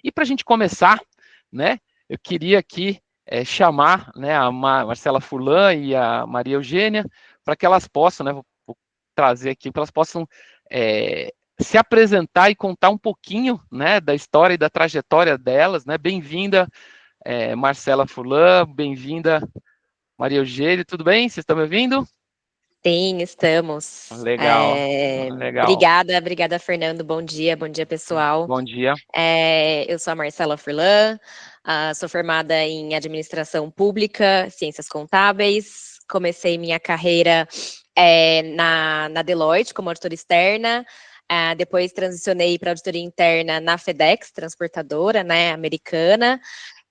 E para a gente começar, né, eu queria aqui chamar, né, a Marcela Furlan e a Maria Eugênia para que elas possam, né, vou trazer aqui, para elas possam se apresentar e contar um pouquinho, né, da história e da trajetória delas, né. Bem-vinda, Marcela Furlan, bem-vinda, Maria Eugênia, tudo bem? Vocês estão me ouvindo? Sim, estamos. Legal, legal. Obrigada, Fernando. Bom dia, pessoal. Bom dia. Eu sou a Marcela Furlan, sou formada em Administração Pública, Ciências Contábeis. Comecei minha carreira na Deloitte como auditora externa. Depois transicionei para auditoria interna na FedEx, transportadora, né, americana.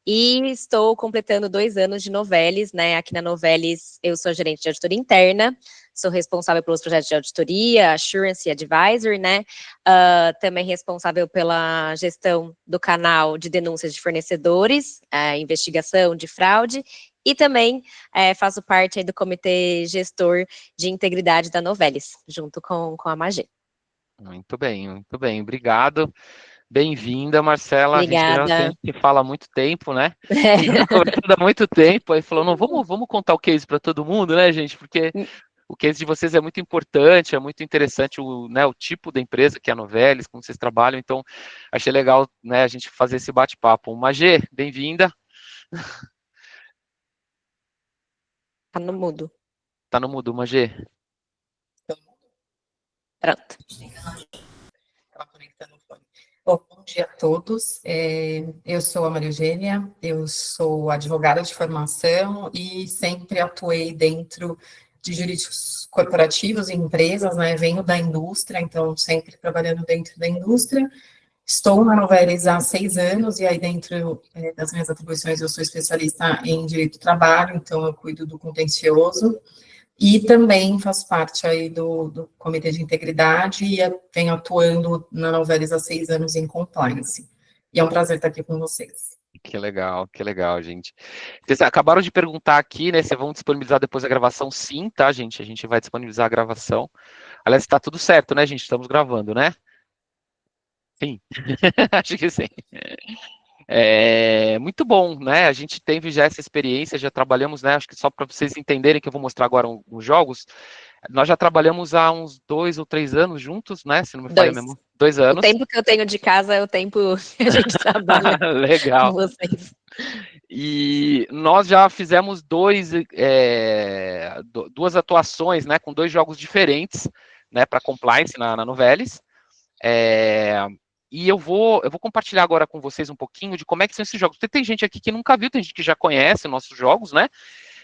E estou completando 2 anos de Novelis, né? Aqui na Novelis eu sou gerente de auditoria interna, sou responsável pelos projetos de auditoria, assurance e advisory, né? Também responsável pela gestão do canal de denúncias de fornecedores, investigação de fraude, e também faço parte aí do comitê gestor de integridade da Novelis, junto com a Magê. Muito bem, obrigado. Bem-vinda, Marcela. Obrigada. A gente se fala há muito tempo, né? A gente está conversando há muito tempo, aí falou, não, vamos contar o case para todo mundo, né, gente? Porque o case de vocês é muito importante, é muito interessante né, o tipo da empresa que é a Novelis, como vocês trabalham, então achei legal, né, a gente fazer esse bate-papo. Magê, bem-vinda. Tá no mudo. Tá no mudo, Magê. Pronto. Estava conectando o fone. Bom dia a todos. Eu sou a Maria Eugênia, eu sou advogada de formação e sempre atuei dentro de jurídicos corporativos e empresas, né? Venho da indústria, então sempre trabalhando dentro da indústria. Estou na Novelis há 6 anos e aí dentro das minhas atribuições eu sou especialista em direito do trabalho, então eu cuido do contencioso. E também faço parte aí do Comitê de Integridade e venho atuando na Novelis há 6 anos em compliance. E é um prazer estar aqui com vocês. Que legal, gente. Vocês acabaram de perguntar aqui, né, se vão disponibilizar depois a gravação? Sim, tá, gente? A gente vai disponibilizar a gravação. Aliás, tá tudo certo, né, gente? Estamos gravando, né? Sim, acho que sim. Muito bom, né? A gente teve já essa experiência, já trabalhamos, né? Acho que só para vocês entenderem que eu vou mostrar agora os jogos. Nós já trabalhamos há uns 2 ou 3 anos juntos, né? Se não me falha a memória. 2 anos. O tempo que eu tenho de casa é o tempo que a gente trabalha Legal. com vocês. E nós já fizemos duas atuações, né? Com 2 jogos diferentes, né? Para compliance na Novelis. E eu vou compartilhar agora com vocês um pouquinho de como é que são esses jogos. Porque tem gente aqui que nunca viu, tem gente que já conhece nossos jogos, né?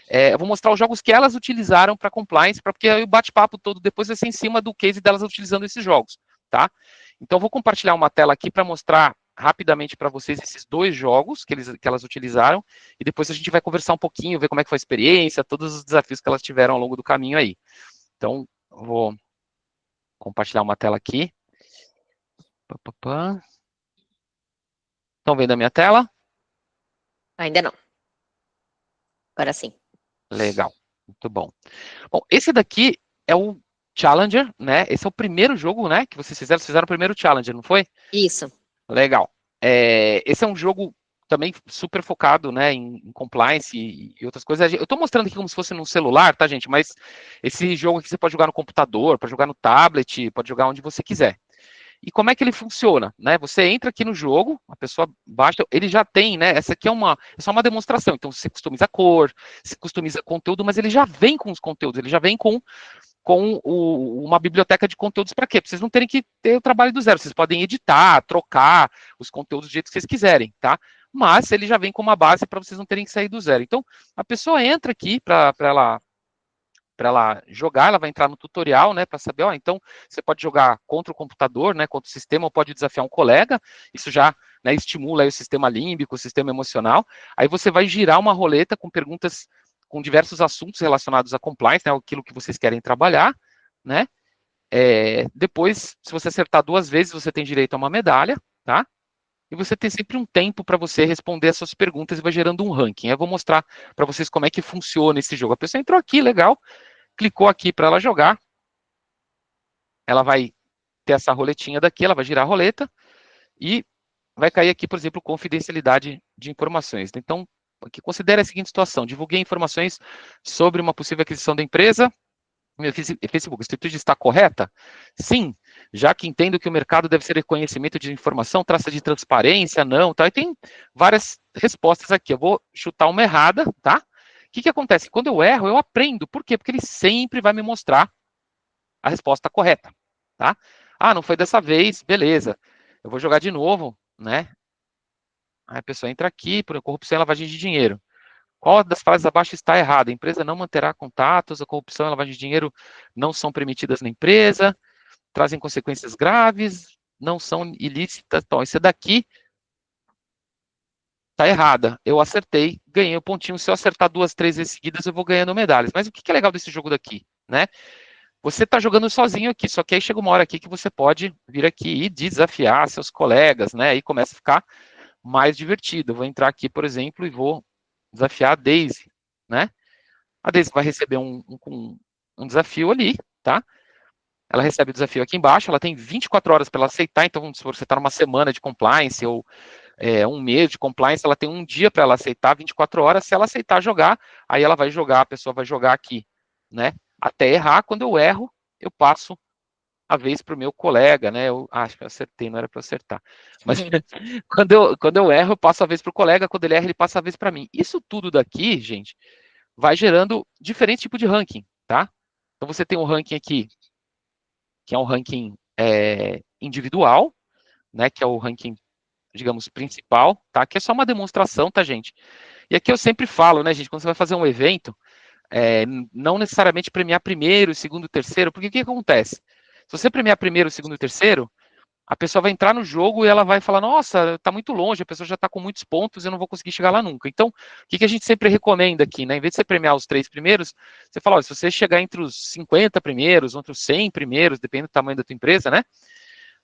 Eu vou mostrar os jogos que elas utilizaram para compliance, porque aí o bate-papo todo depois vai ser em cima do case delas utilizando esses jogos, tá? Então, eu vou compartilhar uma tela aqui para mostrar rapidamente para vocês esses 2 jogos que elas utilizaram, e depois a gente vai conversar um pouquinho, ver como é que foi a experiência, todos os desafios que elas tiveram ao longo do caminho aí. Então, eu vou compartilhar uma tela aqui. Estão vendo a minha tela? Ainda não. Agora sim. Legal, muito bom. Bom, esse daqui é o Challenger, né? Esse é o primeiro jogo, né, que vocês fizeram o primeiro Challenger, não foi? Isso. Legal. Esse é um jogo também super focado, né, em compliance e outras coisas. Eu estou mostrando aqui como se fosse num celular, tá, gente? Mas esse jogo aqui você pode jogar no computador, pode jogar no tablet, pode jogar onde você quiser. E como é que ele funciona, né? Você entra aqui no jogo, a pessoa baixa, ele já tem, né? Essa aqui é só uma demonstração. Então você customiza a cor, você customiza conteúdo, mas ele já vem com os conteúdos, ele já vem com uma biblioteca de conteúdos para quê? Para vocês não terem que ter o trabalho do zero. Vocês podem editar, trocar os conteúdos do jeito que vocês quiserem, tá? Mas ele já vem com uma base para vocês não terem que sair do zero. Então, a pessoa entra aqui para ela jogar, ela vai entrar no tutorial, né, para saber, então você pode jogar contra o computador, né, contra o sistema, ou pode desafiar um colega, isso já, né, estimula aí o sistema límbico, o sistema emocional, aí você vai girar uma roleta com perguntas com diversos assuntos relacionados a compliance, né, aquilo que vocês querem trabalhar, né, depois, se você acertar 2 vezes, você tem direito a uma medalha, tá, e você tem sempre um tempo para você responder as suas perguntas e vai gerando um ranking. Eu vou mostrar para vocês como é que funciona esse jogo. A pessoa entrou aqui, legal, clicou aqui para ela jogar, ela vai ter essa roletinha daqui, ela vai girar a roleta e vai cair aqui, por exemplo, confidencialidade de informações. Então, aqui considere a seguinte situação: divulguei informações sobre uma possível aquisição da empresa. Meu Facebook, a atitude está correta? Sim, já que entendo que o mercado deve ser reconhecimento de informação, traça de transparência, não, tá? E tem várias respostas aqui. Eu vou chutar uma errada, tá? O que acontece? Quando eu erro, eu aprendo. Por quê? Porque ele sempre vai me mostrar a resposta correta, tá? Ah, não foi dessa vez, beleza. Eu vou jogar de novo, né? Aí a pessoa entra aqui por corrupção e lavagem de dinheiro. Qual das frases abaixo está errada? A empresa não manterá contatos, a corrupção e a lavagem de dinheiro não são permitidas na empresa, trazem consequências graves, não são ilícitas. Então, esse daqui está errada. Eu acertei, ganhei o pontinho. Se eu acertar 2, 3 vezes seguidas, eu vou ganhando medalhas. Mas o que é legal desse jogo daqui, né? Você está jogando sozinho aqui, só que aí chega uma hora aqui que você pode vir aqui e desafiar seus colegas, né? Aí começa a ficar mais divertido. Eu vou entrar aqui, por exemplo, e vou desafiar a Daisy, né? A Daisy vai receber um desafio ali, tá? Ela recebe o desafio aqui embaixo, ela tem 24 horas para ela aceitar, então se você está numa semana de compliance ou um mês de compliance, ela tem um dia para ela aceitar, 24 horas, se ela aceitar jogar, aí ela vai jogar, a pessoa vai jogar aqui, né? Até errar, quando eu erro, eu passo a vez para o meu colega, né? Acho que eu acertei, não era para acertar. Mas quando eu erro, eu passo a vez para o colega, quando ele erra, ele passa a vez para mim. Isso tudo daqui, gente, vai gerando diferentes tipos de ranking, tá? Então você tem um ranking aqui, que é um ranking individual, né? Que é o ranking, digamos, principal, tá? Que é só uma demonstração, tá, gente? E aqui eu sempre falo, né, gente, quando você vai fazer um evento, não necessariamente premiar primeiro, segundo, terceiro, porque o que acontece? Se você premiar primeiro, segundo e terceiro, a pessoa vai entrar no jogo e ela vai falar, nossa, tá muito longe, a pessoa já tá com muitos pontos, eu não vou conseguir chegar lá nunca. Então, o que a gente sempre recomenda aqui, né? Em vez de você premiar os 3 primeiros, você fala, olha, se você chegar entre os 50 primeiros, entre os 100 primeiros, dependendo do tamanho da tua empresa, né?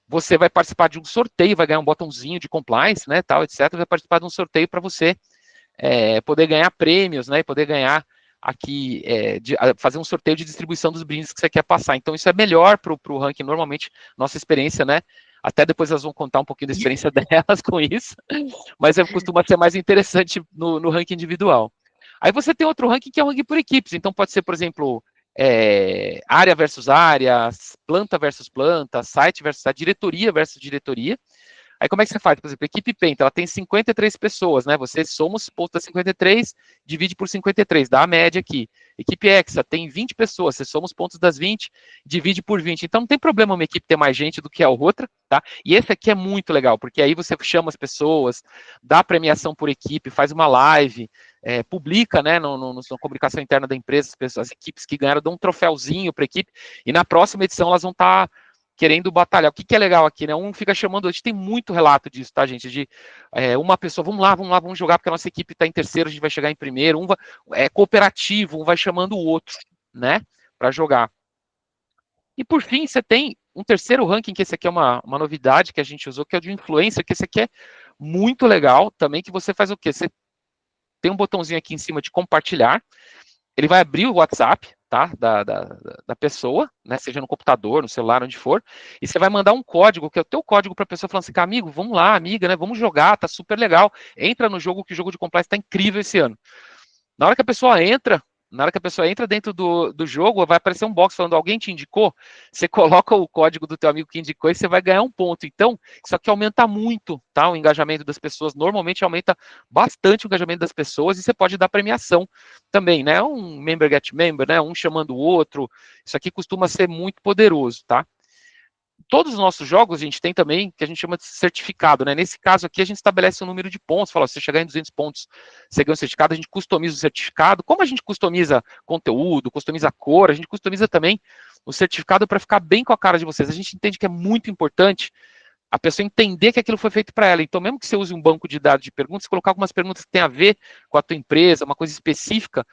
Você vai participar de um sorteio, vai ganhar um botãozinho de compliance, né, tal, etc. Vai participar de um sorteio para você poder ganhar prêmios, né, e poder ganhar aqui, fazer um sorteio de distribuição dos brindes que você quer passar. Então, isso é melhor para o ranking, normalmente, nossa experiência, né, até depois elas vão contar um pouquinho da experiência delas com isso, mas costuma ser mais interessante no ranking individual. Aí você tem outro ranking que é o ranking por equipes, então pode ser, por exemplo, área versus área, planta versus planta, site versus site, diretoria versus diretoria. Aí como é que você faz? Por exemplo, a equipe Penta, ela tem 53 pessoas, né? Você soma os pontos das 53, divide por 53, dá a média aqui. Equipe Hexa tem 20 pessoas, você soma os pontos das 20, divide por 20. Então não tem problema uma equipe ter mais gente do que a outra, tá? E esse aqui é muito legal, porque aí você chama as pessoas, dá premiação por equipe, faz uma live, publica, né, na comunicação interna da empresa, as equipes que ganharam dão um troféuzinho para a equipe, e na próxima edição elas vão estar querendo batalhar. O que é legal aqui, né? Um fica chamando, a gente tem muito relato disso, tá, gente? De uma pessoa, vamos lá, vamos jogar, porque a nossa equipe está em terceiro, a gente vai chegar em primeiro, é cooperativo, um vai chamando o outro, né, para jogar. E por fim, você tem um terceiro ranking, que esse aqui é uma novidade que a gente usou, que é o de influencer, que esse aqui é muito legal também, que você faz o quê? Você tem um botãozinho aqui em cima de compartilhar, ele vai abrir o WhatsApp, tá, da pessoa, né, seja no computador, no celular, onde for, e você vai mandar um código, que é o teu código para a pessoa, falando assim, amigo, vamos lá, amiga, né, vamos jogar, tá super legal, entra no jogo, que o jogo de compliance tá incrível esse ano. Na hora que a pessoa entra dentro do jogo, vai aparecer um box falando, alguém te indicou? Você coloca o código do teu amigo que indicou e você vai ganhar um ponto. Então, isso aqui aumenta muito, tá? O engajamento das pessoas. Normalmente aumenta bastante o engajamento das pessoas e você pode dar premiação também, né? Um member get member, né? Um chamando o outro. Isso aqui costuma ser muito poderoso, tá? Todos os nossos jogos a gente tem também, que a gente chama de certificado, né? Nesse caso aqui, a gente estabelece um número de pontos. Fala, se você chegar em 200 pontos, você ganha um certificado, a gente customiza o certificado. Como a gente customiza conteúdo, customiza cor, a gente customiza também o certificado para ficar bem com a cara de vocês. A gente entende que é muito importante a pessoa entender que aquilo foi feito para ela. Então, mesmo que você use um banco de dados de perguntas, colocar algumas perguntas que têm a ver com a tua empresa, uma coisa específica,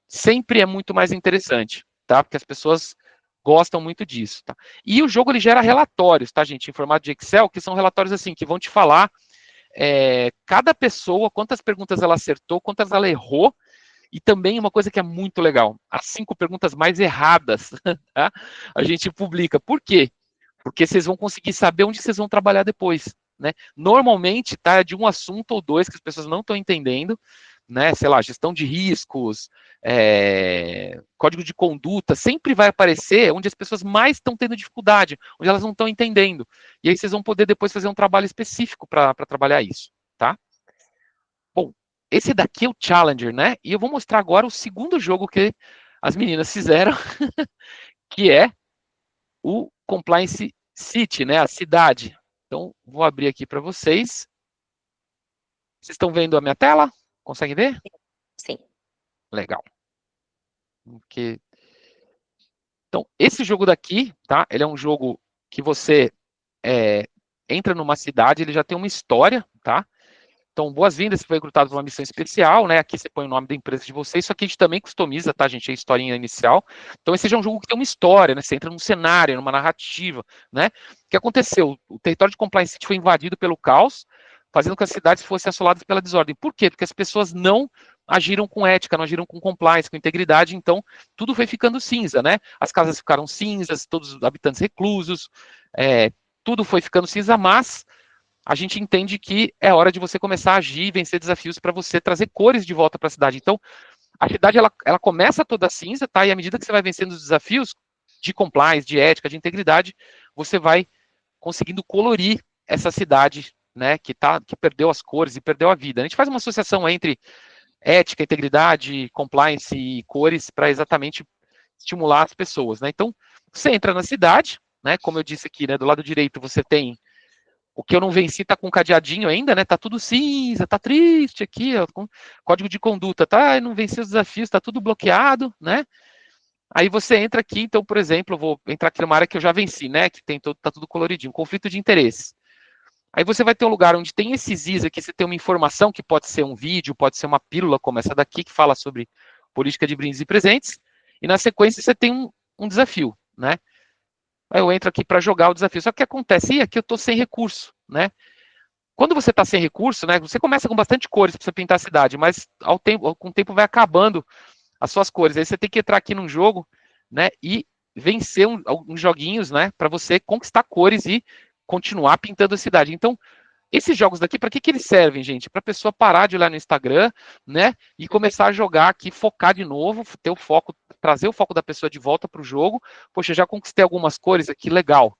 sempre é muito mais interessante, tá? Porque as pessoas gostam muito disso, tá? E o jogo, ele gera relatórios, tá, gente, em formato de Excel, que são relatórios, assim, que vão te falar cada pessoa, quantas perguntas ela acertou, quantas ela errou, e também uma coisa que é muito legal, as 5 perguntas mais erradas, tá? A gente publica. Por quê? Porque vocês vão conseguir saber onde vocês vão trabalhar depois, né? Normalmente tá de um assunto ou dois que as pessoas não estão entendendo, né? Sei lá, gestão de riscos, código de conduta, sempre vai aparecer onde as pessoas mais estão tendo dificuldade, onde elas não estão entendendo. E aí vocês vão poder depois fazer um trabalho específico para trabalhar isso, tá? Bom, esse daqui é o Challenger, né? E eu vou mostrar agora o segundo jogo que as meninas fizeram, que é o Compliance City, né? A cidade. Então, vou abrir aqui para vocês. Vocês estão vendo a minha tela? Conseguem ver? Sim. Legal. Então, esse jogo daqui, tá? Ele é um jogo que você entra numa cidade, ele já tem uma história, tá? Então, boas-vindas, você foi recrutado para uma missão especial, né? Aqui você põe o nome da empresa de vocês, só que a gente também customiza, tá, gente? A historinha inicial. Então, esse já é um jogo que tem uma história, né? Você entra num cenário, numa narrativa, né? O que aconteceu? O território de Compliance City foi invadido pelo caos, fazendo com que as cidades fossem assoladas pela desordem. Por quê? Porque as pessoas não agiram com ética, não agiram com compliance, com integridade, então tudo foi ficando cinza, né? As casas ficaram cinzas, todos os habitantes reclusos, tudo foi ficando cinza, mas a gente entende que é hora de você começar a agir e vencer desafios para você trazer cores de volta para a cidade. Então, a cidade, ela começa toda cinza, tá? E à medida que você vai vencendo os desafios de compliance, de ética, de integridade, você vai conseguindo colorir essa cidade, né, que perdeu as cores e perdeu a vida. A gente faz uma associação entre ética, integridade, compliance e cores para exatamente estimular as pessoas, né? Então, você entra na cidade, né, como eu disse aqui, né, do lado direito você tem o que eu não venci, tá com cadeadinho ainda, né? Tá tudo cinza, tá triste aqui, ó, com código de conduta, tá? Eu não venci os desafios, tá tudo bloqueado, né? Aí você entra aqui, então, por exemplo, eu vou entrar aqui numa área que eu já venci, né? Que tem tá tudo coloridinho, conflito de interesse. Aí você vai ter um lugar onde tem esses is aqui, você tem uma informação que pode ser um vídeo, pode ser uma pílula como essa daqui, que fala sobre política de brindes e presentes, e na sequência você tem um desafio, né? Aí eu entro aqui para jogar o desafio. Só que o que acontece? Aqui eu estou sem recurso, né? Quando você está sem recurso, né? Você começa com bastante cores para você pintar a cidade, mas com o tempo vai acabando as suas cores. Aí você tem que entrar aqui num jogo, né? E vencer uns joguinhos, né? Para você conquistar cores e continuar pintando a cidade. Então, esses jogos daqui, para que eles servem, gente? Para a pessoa parar de olhar no Instagram, né? E começar a jogar aqui, focar de novo, ter o foco, trazer o foco da pessoa de volta para o jogo. Poxa, já conquistei algumas cores aqui, legal.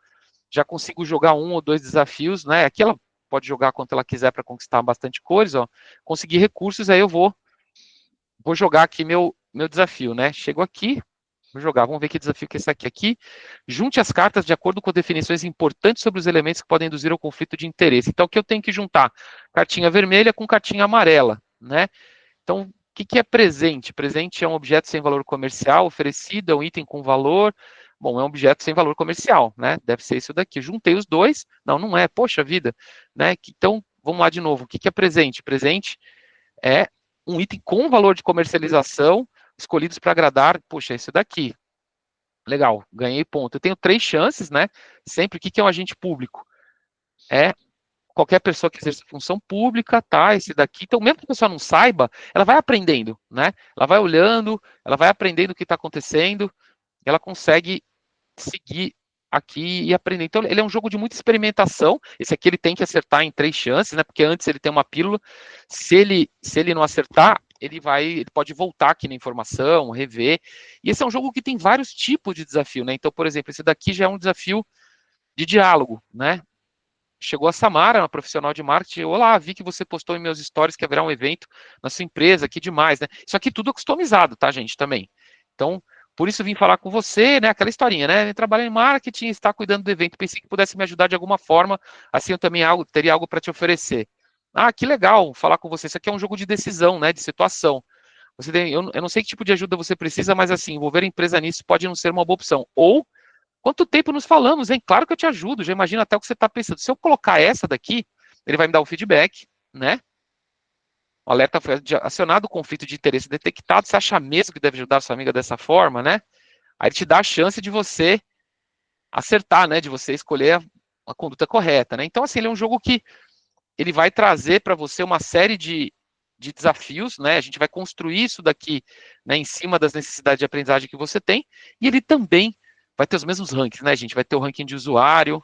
Já consigo jogar 1 ou 2 desafios, né? Aqui ela pode jogar quanto ela quiser para conquistar bastante cores, ó. Conseguir recursos, aí eu vou jogar aqui meu desafio, né? Chego aqui, vou jogar, vamos ver que desafio que é esse aqui. Junte as cartas de acordo com definições importantes sobre os elementos que podem induzir ao conflito de interesse. Então, o que eu tenho que juntar? Cartinha vermelha com cartinha amarela, né? Então, o que é presente? Presente é um objeto sem valor comercial oferecido, é um item com valor. Bom, é um objeto sem valor comercial, né? Deve ser isso daqui. Juntei os dois. Não, não é. Poxa vida, né? Então, vamos lá de novo. O que é presente? Presente é um item com valor de comercialização escolhidos para agradar, poxa, esse daqui. Legal, ganhei ponto. Eu tenho 3 chances, né? Sempre, o que é um agente público? É qualquer pessoa que exerce função pública, tá? Esse daqui. Então, mesmo que a pessoa não saiba, ela vai aprendendo, né? Ela vai olhando, ela vai aprendendo o que está acontecendo, ela consegue seguir aqui e aprender. Então, ele é um jogo de muita experimentação. Esse aqui ele tem que acertar em 3 chances, né? Porque antes ele tem uma pílula. Se ele não acertar, ele pode voltar aqui na informação, rever. E esse é um jogo que tem vários tipos de desafio, né? Então, por exemplo, esse daqui já é um desafio de diálogo, né? Chegou a Samara, uma profissional de marketing. Olá, vi que você postou em meus stories que haverá um evento na sua empresa, que demais, né? Isso aqui tudo é customizado, tá, gente, também. Então, por isso vim falar com você, né? Aquela historinha, né? Eu trabalho em marketing, está cuidando do evento. Pensei que pudesse me ajudar de alguma forma, assim eu também teria algo para te oferecer. Ah, que legal falar com você. Isso aqui é um jogo de decisão, né? De situação. Eu não sei que tipo de ajuda você precisa, mas assim, envolver a empresa nisso pode não ser uma boa opção. Ou, quanto tempo nos falamos, hein? Claro que eu te ajudo, já imagina até o que você está pensando. Se eu colocar essa daqui, ele vai me dar o feedback, né? O alerta foi acionado, o conflito de interesse detectado. Você acha mesmo que deve ajudar sua amiga dessa forma, né? Aí ele te dá a chance de você acertar, né? De você escolher a conduta correta, né? Então, assim, ele é um jogo que ele vai trazer para você uma série de desafios, né? A gente vai construir isso daqui, né, em cima das necessidades de aprendizagem que você tem, e ele também vai ter os mesmos rankings, né, gente? Vai ter o ranking de usuário,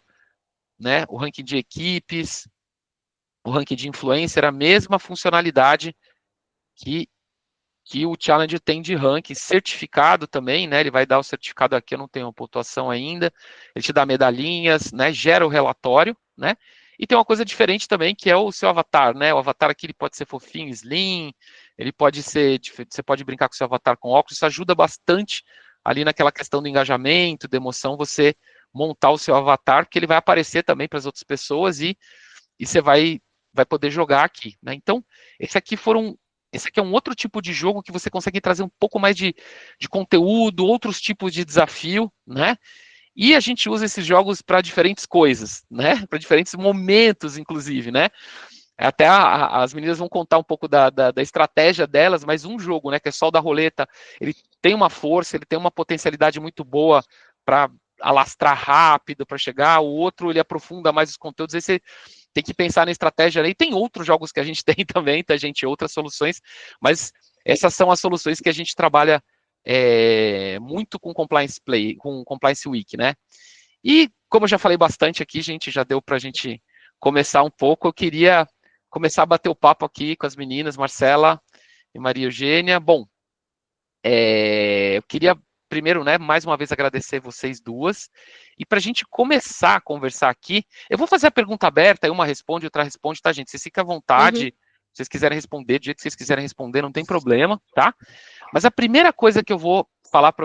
né? O ranking de equipes, o ranking de influencer, a mesma funcionalidade que o Challenger tem de ranking, certificado também, né? Ele vai dar o certificado aqui, eu não tenho a pontuação ainda, ele te dá medalhinhas, né? Gera o relatório, né? E tem uma coisa diferente também, que é o seu avatar, né? O avatar aqui ele pode ser fofinho, slim, ele pode ser, você pode brincar com o seu avatar com óculos, isso ajuda bastante ali naquela questão do engajamento, da emoção, você montar o seu avatar, porque ele vai aparecer também para as outras pessoas e você vai poder jogar aqui, né? Então, esse aqui é um outro tipo de jogo que você consegue trazer um pouco mais de conteúdo, outros tipos de desafio, né? E a gente usa esses jogos para diferentes coisas, né? Para diferentes momentos, inclusive, né? Até as meninas vão contar um pouco da estratégia delas, mas um jogo, né, que é só o da roleta, ele tem uma força, ele tem uma potencialidade muito boa para alastrar rápido, para chegar, o outro ele aprofunda mais os conteúdos, aí você tem que pensar na estratégia, e tem outros jogos que a gente tem também, tá, gente, outras soluções, mas essas são as soluções que a gente trabalha muito com Compliance Play, com Compliance Week, né? E, como eu já falei bastante aqui, gente, já deu para a gente começar um pouco, eu queria começar a bater o papo aqui com as meninas, Marcela e Maria Eugênia. Bom, eu queria primeiro, né, mais uma vez agradecer vocês duas, e para a gente começar a conversar aqui, eu vou fazer a pergunta aberta, aí uma responde, outra responde, tá, gente? Vocês ficam à vontade, se vocês quiserem responder, do jeito que vocês quiserem responder, não tem problema, tá? Mas a primeira coisa que eu vou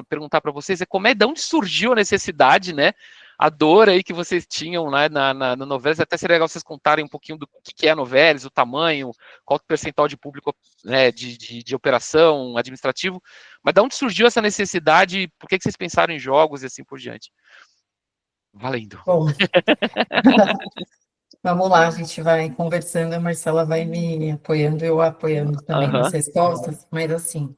perguntar para vocês é de onde surgiu a necessidade, né? A dor aí que vocês tinham, né, na Novelis. Até seria legal vocês contarem um pouquinho do que é a Novelis, o tamanho, qual o percentual de público, né, de operação, administrativo. Mas de onde surgiu essa necessidade? Por que vocês pensaram em jogos e assim por diante? Valendo. Bom, vamos lá, a gente vai conversando, a Marcela vai me apoiando, eu apoiando também nas respostas, mas assim,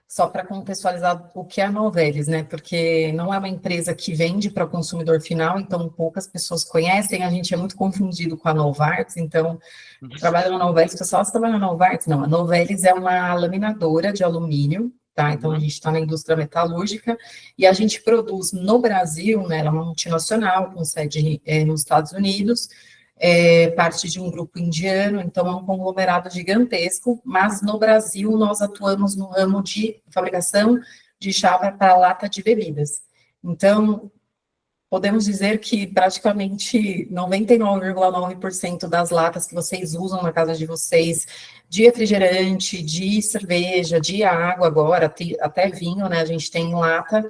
só para contextualizar o que é a Novelis, né? Porque não é uma empresa que vende para o consumidor final, então poucas pessoas conhecem, a gente é muito confundido com a Novartis, então trabalha na Novelis, o pessoal, você trabalha na Novartis? Não, a Novelis é uma laminadora de alumínio, tá? Então a gente está na indústria metalúrgica e a gente produz no Brasil, né? Ela é uma multinacional com sede nos Estados Unidos, parte de um grupo indiano, então é um conglomerado gigantesco, mas no Brasil nós atuamos no ramo de fabricação de chave para lata de bebidas. Então, podemos dizer que praticamente 99,9% das latas que vocês usam na casa de vocês, de refrigerante, de cerveja, de água agora, até vinho, né, a gente tem em lata,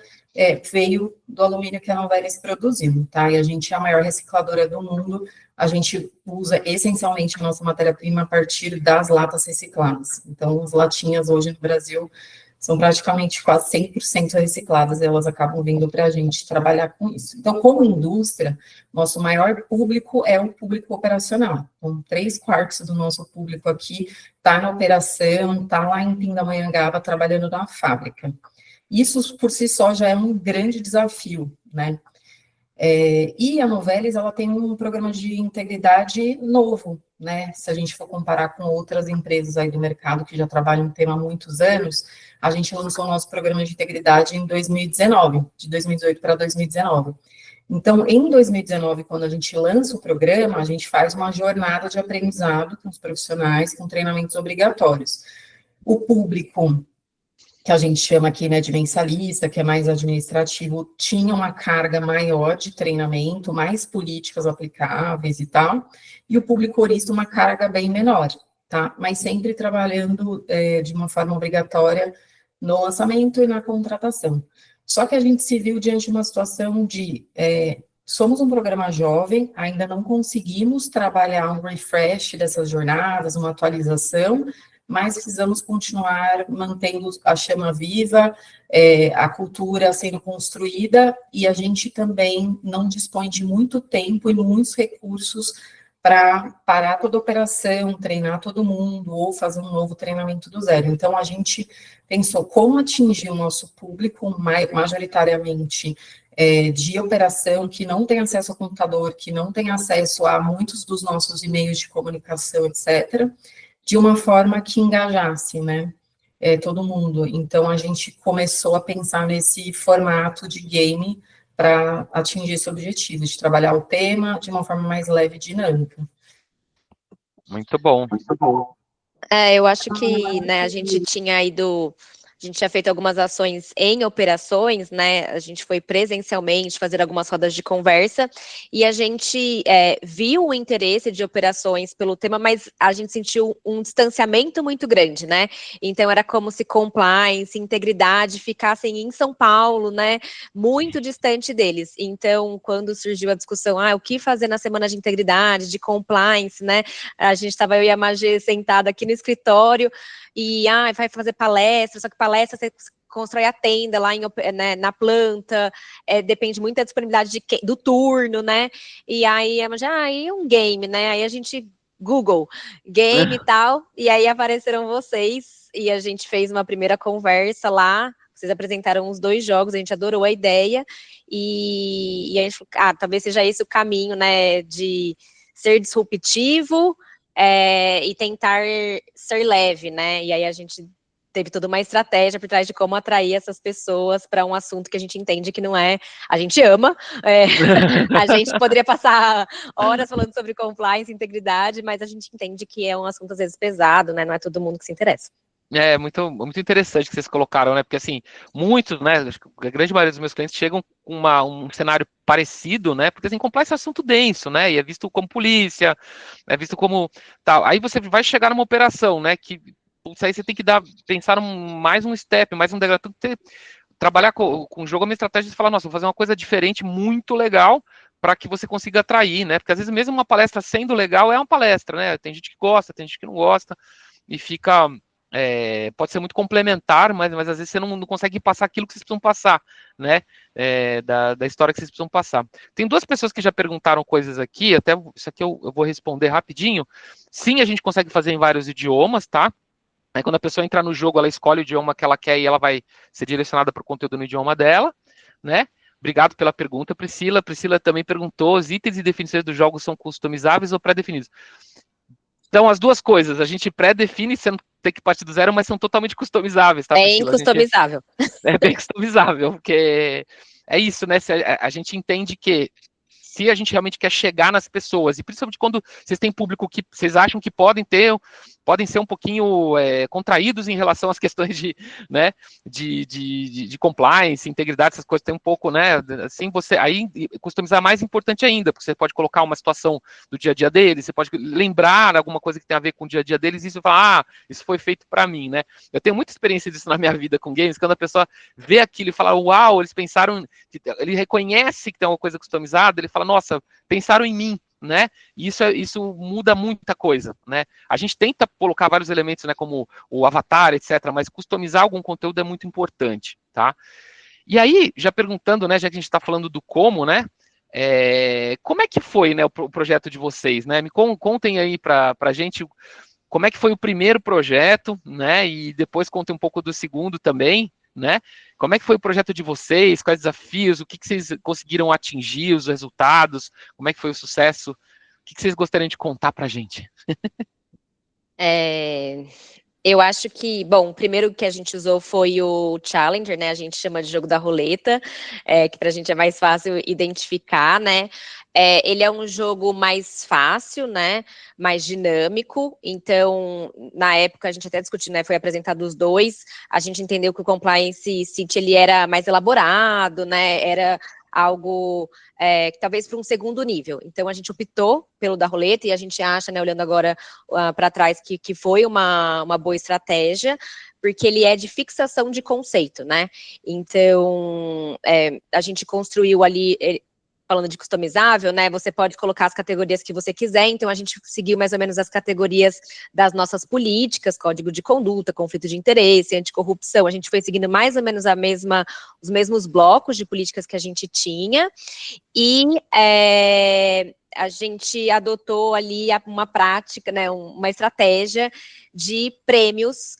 veio do alumínio que a Novelis produziu, tá? E a gente é a maior recicladora do mundo, a gente usa essencialmente a nossa matéria-prima a partir das latas recicladas. Então, as latinhas hoje no Brasil são praticamente quase 100% recicladas, e elas acabam vindo para a gente trabalhar com isso. Então, como indústria, nosso maior público é o público operacional. Então, 3/4 do nosso público aqui está na operação, está lá em Pindamonhangaba, trabalhando na fábrica. Isso, por si só, já é um grande desafio, né? E a Novelis, ela tem um programa de integridade novo, né? Se a gente for comparar com outras empresas aí do mercado que já trabalham no tema há muitos anos, a gente lançou o nosso programa de integridade em 2019, de 2018 para 2019. Então, em 2019, quando a gente lança o programa, a gente faz uma jornada de aprendizado com os profissionais, com treinamentos obrigatórios. O público que a gente chama aqui, né, de mensalista, que é mais administrativo, tinha uma carga maior de treinamento, mais políticas aplicáveis e tal, e o público horista uma carga bem menor, tá? Mas sempre trabalhando de uma forma obrigatória no lançamento e na contratação. Só que a gente se viu diante de uma situação de somos um programa jovem, ainda não conseguimos trabalhar um refresh dessas jornadas, uma atualização, mas precisamos continuar mantendo a chama viva, a cultura sendo construída, e a gente também não dispõe de muito tempo e muitos recursos para parar toda a operação, treinar todo mundo, ou fazer um novo treinamento do zero. Então, a gente pensou como atingir o nosso público, majoritariamente de operação, que não tem acesso ao computador, que não tem acesso a muitos dos nossos e-mails de comunicação, etc., de uma forma que engajasse, né, todo mundo. Então, a gente começou a pensar nesse formato de game para atingir esse objetivo, de trabalhar o tema de uma forma mais leve e dinâmica. Muito bom. Eu acho que, né, a gente tinha feito algumas ações em operações, né? A gente foi presencialmente fazer algumas rodas de conversa e a gente viu o interesse de operações pelo tema, mas a gente sentiu um distanciamento muito grande, né? Então era como se compliance, integridade ficassem em São Paulo, né? Muito distante deles. Então, quando surgiu a discussão, o que fazer na semana de integridade, de compliance, né? A gente estava, eu e a Magê sentada aqui no escritório e vai fazer palestra, só que palestra você constrói a tenda lá né, na planta, depende muito da disponibilidade do turno, né? E aí a Magê, e um game, né? Aí a gente Google, game e tal, e aí apareceram vocês e a gente fez uma primeira conversa lá. Vocês apresentaram os 2 jogos, a gente adorou a ideia e a gente falou, talvez seja esse o caminho, né, de ser disruptivo e tentar ser leve, né? E aí a gente teve toda uma estratégia por trás de como atrair essas pessoas para um assunto que a gente entende que não é, a gente ama, a gente poderia passar horas falando sobre compliance, integridade, mas a gente entende que é um assunto às vezes pesado, né? Não é todo mundo que se interessa. É muito, muito interessante que vocês colocaram, né? Porque assim, muitos, né? Acho que a grande maioria dos meus clientes chegam com um cenário parecido, né? Porque assim, compliance é um assunto denso, né? E é visto como polícia, é visto como tal. Aí você vai chegar numa operação, né? Que putz, aí você tem que pensar mais um step, mais um degrau. Trabalhar com o jogo é uma estratégia de falar, nossa, vou fazer uma coisa diferente, muito legal, para que você consiga atrair, né? Porque às vezes mesmo uma palestra sendo legal é uma palestra, né? Tem gente que gosta, tem gente que não gosta, e fica. Pode ser muito complementar, mas às vezes você não consegue passar aquilo que vocês precisam passar, né? Da história que vocês precisam passar. Tem 2 pessoas que já perguntaram coisas aqui, até isso aqui eu vou responder rapidinho. Sim, a gente consegue fazer em vários idiomas, tá? Aí quando a pessoa entra no jogo, ela escolhe o idioma que ela quer e ela vai ser direcionada para o conteúdo no idioma dela, né? Obrigado pela pergunta, Priscila. Priscila também perguntou: os itens e definições do jogo são customizáveis ou pré-definidos? Então, as 2 coisas, a gente pré-define, você não tem que partir do zero, mas são totalmente customizáveis, tá, Bem Priscila? customizável. É bem customizável, porque é isso, né? A gente entende que se a gente realmente quer chegar nas pessoas, e principalmente quando vocês têm público que vocês acham que podem ser um pouquinho contraídos em relação às questões né, de compliance, integridade, essas coisas tem um pouco, né, assim, aí customizar é mais importante ainda, porque você pode colocar uma situação do dia a dia deles, você pode lembrar alguma coisa que tem a ver com o dia a dia deles, e isso fala, isso foi feito para mim, né, eu tenho muita experiência disso na minha vida com games, quando a pessoa vê aquilo e fala, uau, eles pensaram, ele reconhece que tem uma coisa customizada, ele fala, nossa, pensaram em mim, né? Isso muda muita coisa, né? A gente tenta colocar vários elementos, né, como o avatar, etc., mas customizar algum conteúdo é muito importante, tá? E aí, já perguntando, né, já que a gente está falando do como, né? Como é que foi, né, o projeto de vocês, né? Me contem aí para a gente como é que foi o primeiro projeto, né? E depois contem um pouco do segundo também, né? Como é que foi o projeto de vocês? Quais desafios? O que vocês conseguiram atingir? Os resultados? Como é que foi o sucesso? O que vocês gostariam de contar para a gente? Eu acho que, bom, o primeiro que a gente usou foi o Challenger, né? A gente chama de jogo da roleta, que para a gente é mais fácil identificar, né? Ele é um jogo mais fácil, né? Mais dinâmico. Então, na época, a gente até discutiu, né? Foi apresentado os 2. A gente entendeu que o Compliance City ele era mais elaborado, né? Era algo que talvez para um segundo nível. Então, a gente optou pelo da roleta e a gente acha, né, olhando agora para trás, que foi uma boa estratégia, porque ele é de fixação de conceito, né? Então, a gente construiu ali, falando de customizável, né? Você pode colocar as categorias que você quiser, então a gente seguiu mais ou menos as categorias das nossas políticas, código de conduta, conflito de interesse, anticorrupção, a gente foi seguindo mais ou menos os mesmos blocos de políticas que a gente tinha, e a gente adotou ali uma prática, né, uma estratégia de prêmios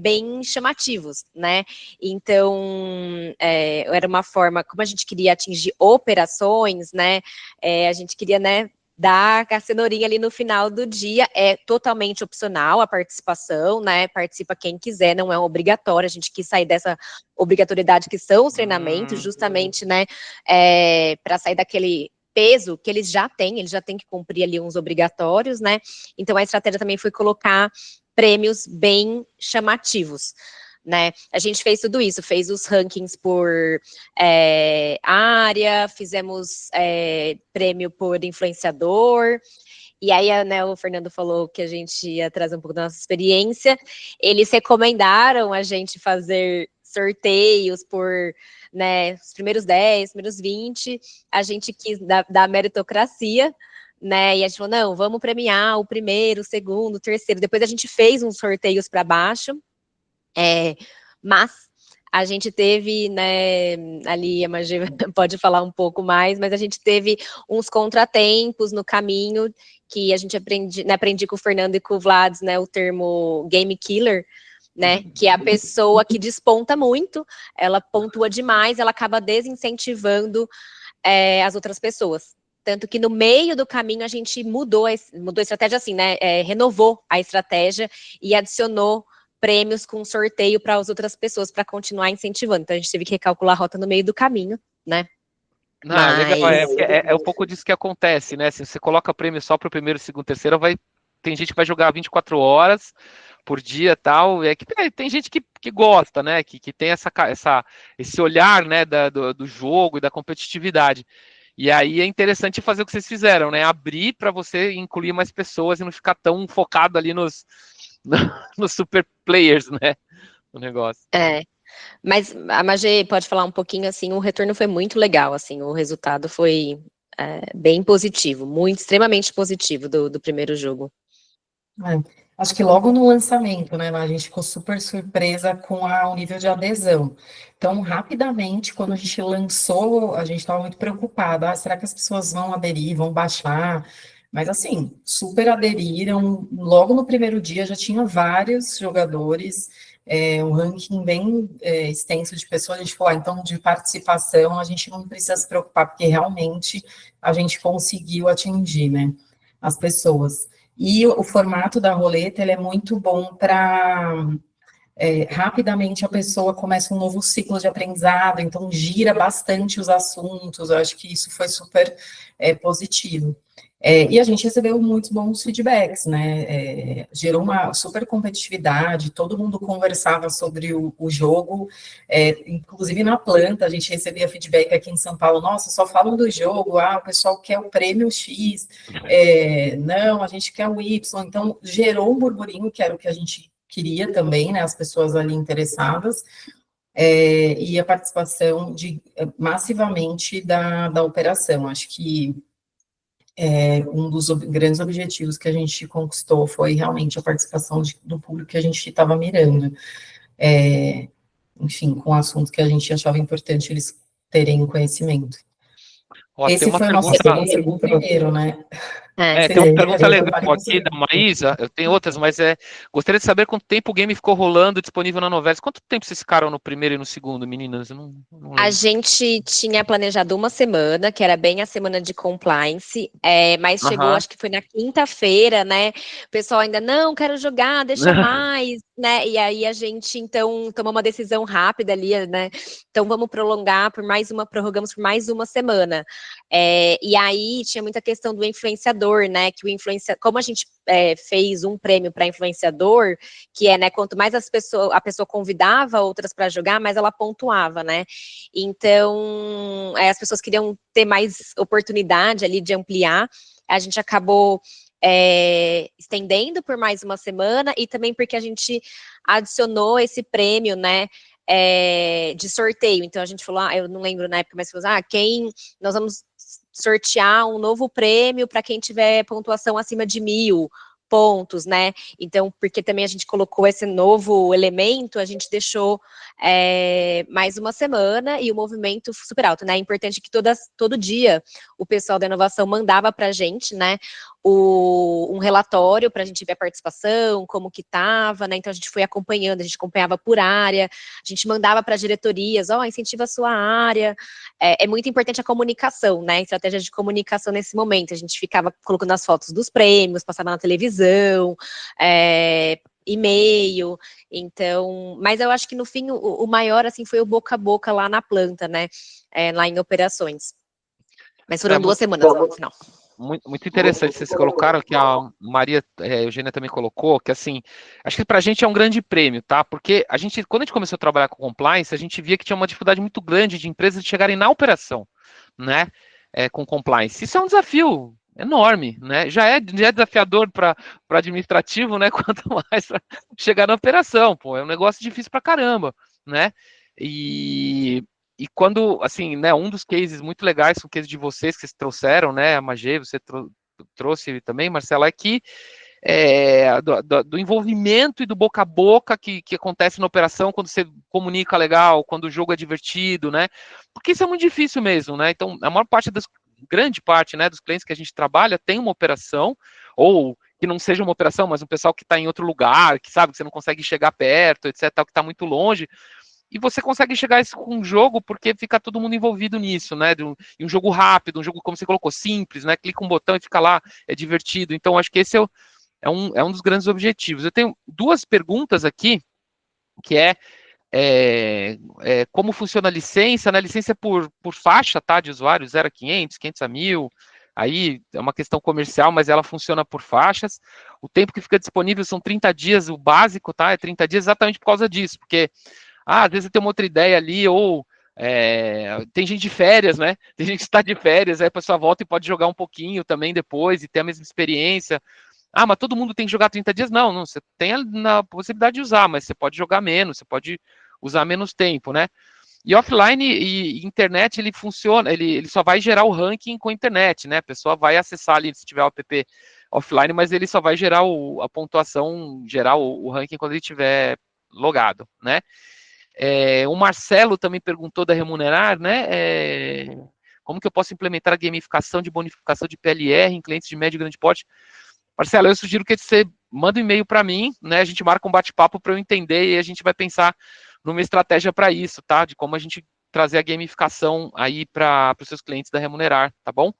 bem chamativos, né? Então, era uma forma, como a gente queria atingir operações, né? A gente queria, né, dar a cenourinha ali no final do dia, é totalmente opcional a participação, né? Participa quem quiser, não é obrigatório. A gente quis sair dessa obrigatoriedade que são os treinamentos, justamente, né? Para sair daquele peso que eles já têm que cumprir ali uns obrigatórios, né? Então a estratégia também foi colocar prêmios bem chamativos, né? A gente fez tudo isso, fez os rankings por área, fizemos prêmio por influenciador, e aí, né, o Fernando falou que a gente ia trazer um pouco da nossa experiência, eles recomendaram a gente fazer sorteios por, né, os primeiros 10, primeiros 20, a gente quis dar meritocracia, né, e a gente falou, não, vamos premiar o primeiro, o segundo, o terceiro, depois a gente fez uns sorteios para baixo, mas a gente teve, né, ali a Magê pode falar um pouco mais, mas a gente teve uns contratempos no caminho que a gente aprendi com o Fernando e com o Vlad, né, o termo game killer, né, que é a pessoa que desponta muito, ela pontua demais, ela acaba desincentivando as outras pessoas. Tanto que no meio do caminho a gente mudou a estratégia assim, né, renovou a estratégia e adicionou prêmios com sorteio para as outras pessoas, para continuar incentivando. Então, a gente teve que recalcular a rota no meio do caminho, né? Não, mas... legal, é um pouco disso que acontece, né? Se você coloca prêmio só para o primeiro, segundo, terceiro, tem gente que vai jogar 24 horas por dia e tal, tem gente que gosta, né? Que tem esse olhar, né, do jogo e da competitividade. E aí é interessante fazer o que vocês fizeram, né? Abrir para você incluir mais pessoas e não ficar tão focado ali nos super players, né? O negócio. Mas a Magê pode falar um pouquinho, assim, o retorno foi muito legal, assim, o resultado foi bem positivo, extremamente positivo do primeiro jogo. Acho que logo no lançamento, né, a gente ficou super surpresa com o nível de adesão. Então, rapidamente, quando a gente lançou, a gente estava muito preocupada, será que as pessoas vão aderir, vão baixar? Mas, assim, super aderiram, logo no primeiro dia já tinha vários jogadores, um ranking bem extenso de pessoas, a gente falou, então, de participação, a gente não precisa se preocupar, porque realmente a gente conseguiu atingir, né, as pessoas. E o formato da roleta, ele é muito bom para, rapidamente a pessoa começa um novo ciclo de aprendizado, então gira bastante os assuntos, eu acho que isso foi super positivo. E a gente recebeu muitos bons feedbacks, né, gerou uma super competitividade, todo mundo conversava sobre o jogo, inclusive na planta, a gente recebia feedback aqui em São Paulo, nossa, só falam do jogo, o pessoal quer o prêmio X, não, a gente quer o Y, então gerou um burburinho, que era o que a gente queria também, né, as pessoas ali interessadas, e a participação massivamente da operação, acho que um dos grandes objetivos que a gente conquistou foi realmente a participação do público que a gente estava mirando. Enfim, com assuntos que a gente achava importante eles terem conhecimento. Esse foi o nosso primeiro, né? Tem uma pergunta legal aqui da Maísa, eu tenho outras, mas gostaria de saber quanto tempo o game ficou rolando, disponível na Novela. Quanto tempo vocês ficaram no primeiro e no segundo, meninas? Eu não a gente tinha planejado uma semana, que era bem a semana de compliance, mas chegou, acho que foi na quinta-feira, né? O pessoal ainda, não, quero jogar, deixa mais, né? E aí a gente, então, tomou uma decisão rápida ali, né? Então, vamos prorrogamos por mais uma semana. E aí tinha muita questão do influenciador, né? Que como a gente fez um prêmio para influenciador, que né, quanto mais a pessoa convidava outras para jogar, mais ela pontuava, né? Então, as pessoas queriam ter mais oportunidade ali de ampliar, a gente acabou estendendo por mais uma semana, e também porque a gente adicionou esse prêmio, né, de sorteio. Então, a gente falou, eu não lembro na época, mas falou, nós vamos sortear um novo prêmio para quem tiver pontuação acima de 1.000 pontos, né? Então, porque também a gente colocou esse novo elemento, a gente deixou mais uma semana e o movimento super alto, né? É importante que todo dia o pessoal da inovação mandava para a gente, né? Um relatório para a gente ver a participação, como que estava, né? Então a gente foi acompanhando, a gente acompanhava por área, a gente mandava para as diretorias, incentiva a sua área. É muito importante a comunicação, né? A estratégia de comunicação nesse momento. A gente ficava colocando as fotos dos prêmios, passava na televisão, e-mail, então, mas eu acho que no fim o maior, assim, foi o boca a boca lá na planta, né, lá em operações. Mas foram 2 semanas no final. Muito interessante vocês colocaram, que a Maria Eugênia também colocou, que assim, acho que para a gente é um grande prêmio, tá? Porque quando a gente começou a trabalhar com compliance, a gente via que tinha uma dificuldade muito grande de empresas de chegarem na operação, né? Com compliance. Isso é um desafio enorme, né? Já é desafiador para administrativo, né? Quanto mais pra chegar na operação, pô, é um negócio difícil para caramba, né? E quando, assim, né, um dos cases muito legais, são cases de vocês que vocês trouxeram, né, a Magê, você trouxe também, Marcela, é que do envolvimento e do boca a boca que acontece na operação quando você comunica legal, quando o jogo é divertido, né, porque isso é muito difícil mesmo, né, então a maior parte grande parte, né, dos clientes que a gente trabalha tem uma operação, ou que não seja uma operação, mas um pessoal que está em outro lugar, que sabe que você não consegue chegar perto, etc, que está muito longe. E você consegue chegar a isso com um jogo porque fica todo mundo envolvido nisso, né? E um jogo rápido, um jogo, como você colocou, simples, né? Clica um botão e fica lá, é divertido. Então, acho que esse é um dos grandes objetivos. Eu tenho 2 perguntas aqui, que como funciona a licença, né? Licença por faixa, tá? De usuários, 0 a 500, 500 a 1000. Aí é uma questão comercial, mas ela funciona por faixas. O tempo que fica disponível são 30 dias, o básico, tá? É 30 dias exatamente por causa disso, porque às vezes tem uma outra ideia ali, ou tem gente de férias, né? Tem gente que está de férias, aí a pessoa volta e pode jogar um pouquinho também depois e ter a mesma experiência. Mas todo mundo tem que jogar 30 dias? Não, você tem a possibilidade de usar, mas você pode jogar menos, você pode usar menos tempo, né? E offline e internet, ele funciona, ele só vai gerar o ranking com a internet, né? A pessoa vai acessar ali, se tiver o app offline, mas ele só vai gerar a pontuação, gerar o ranking quando ele estiver logado, né? O Marcelo também perguntou da Remunerar, né? Como que eu posso implementar a gamificação de bonificação de PLR em clientes de médio e grande porte? Marcelo, eu sugiro que você manda um e-mail para mim, né? A gente marca um bate-papo para eu entender e a gente vai pensar numa estratégia para isso, tá? De como a gente trazer a gamificação aí para os seus clientes da Remunerar, tá bom?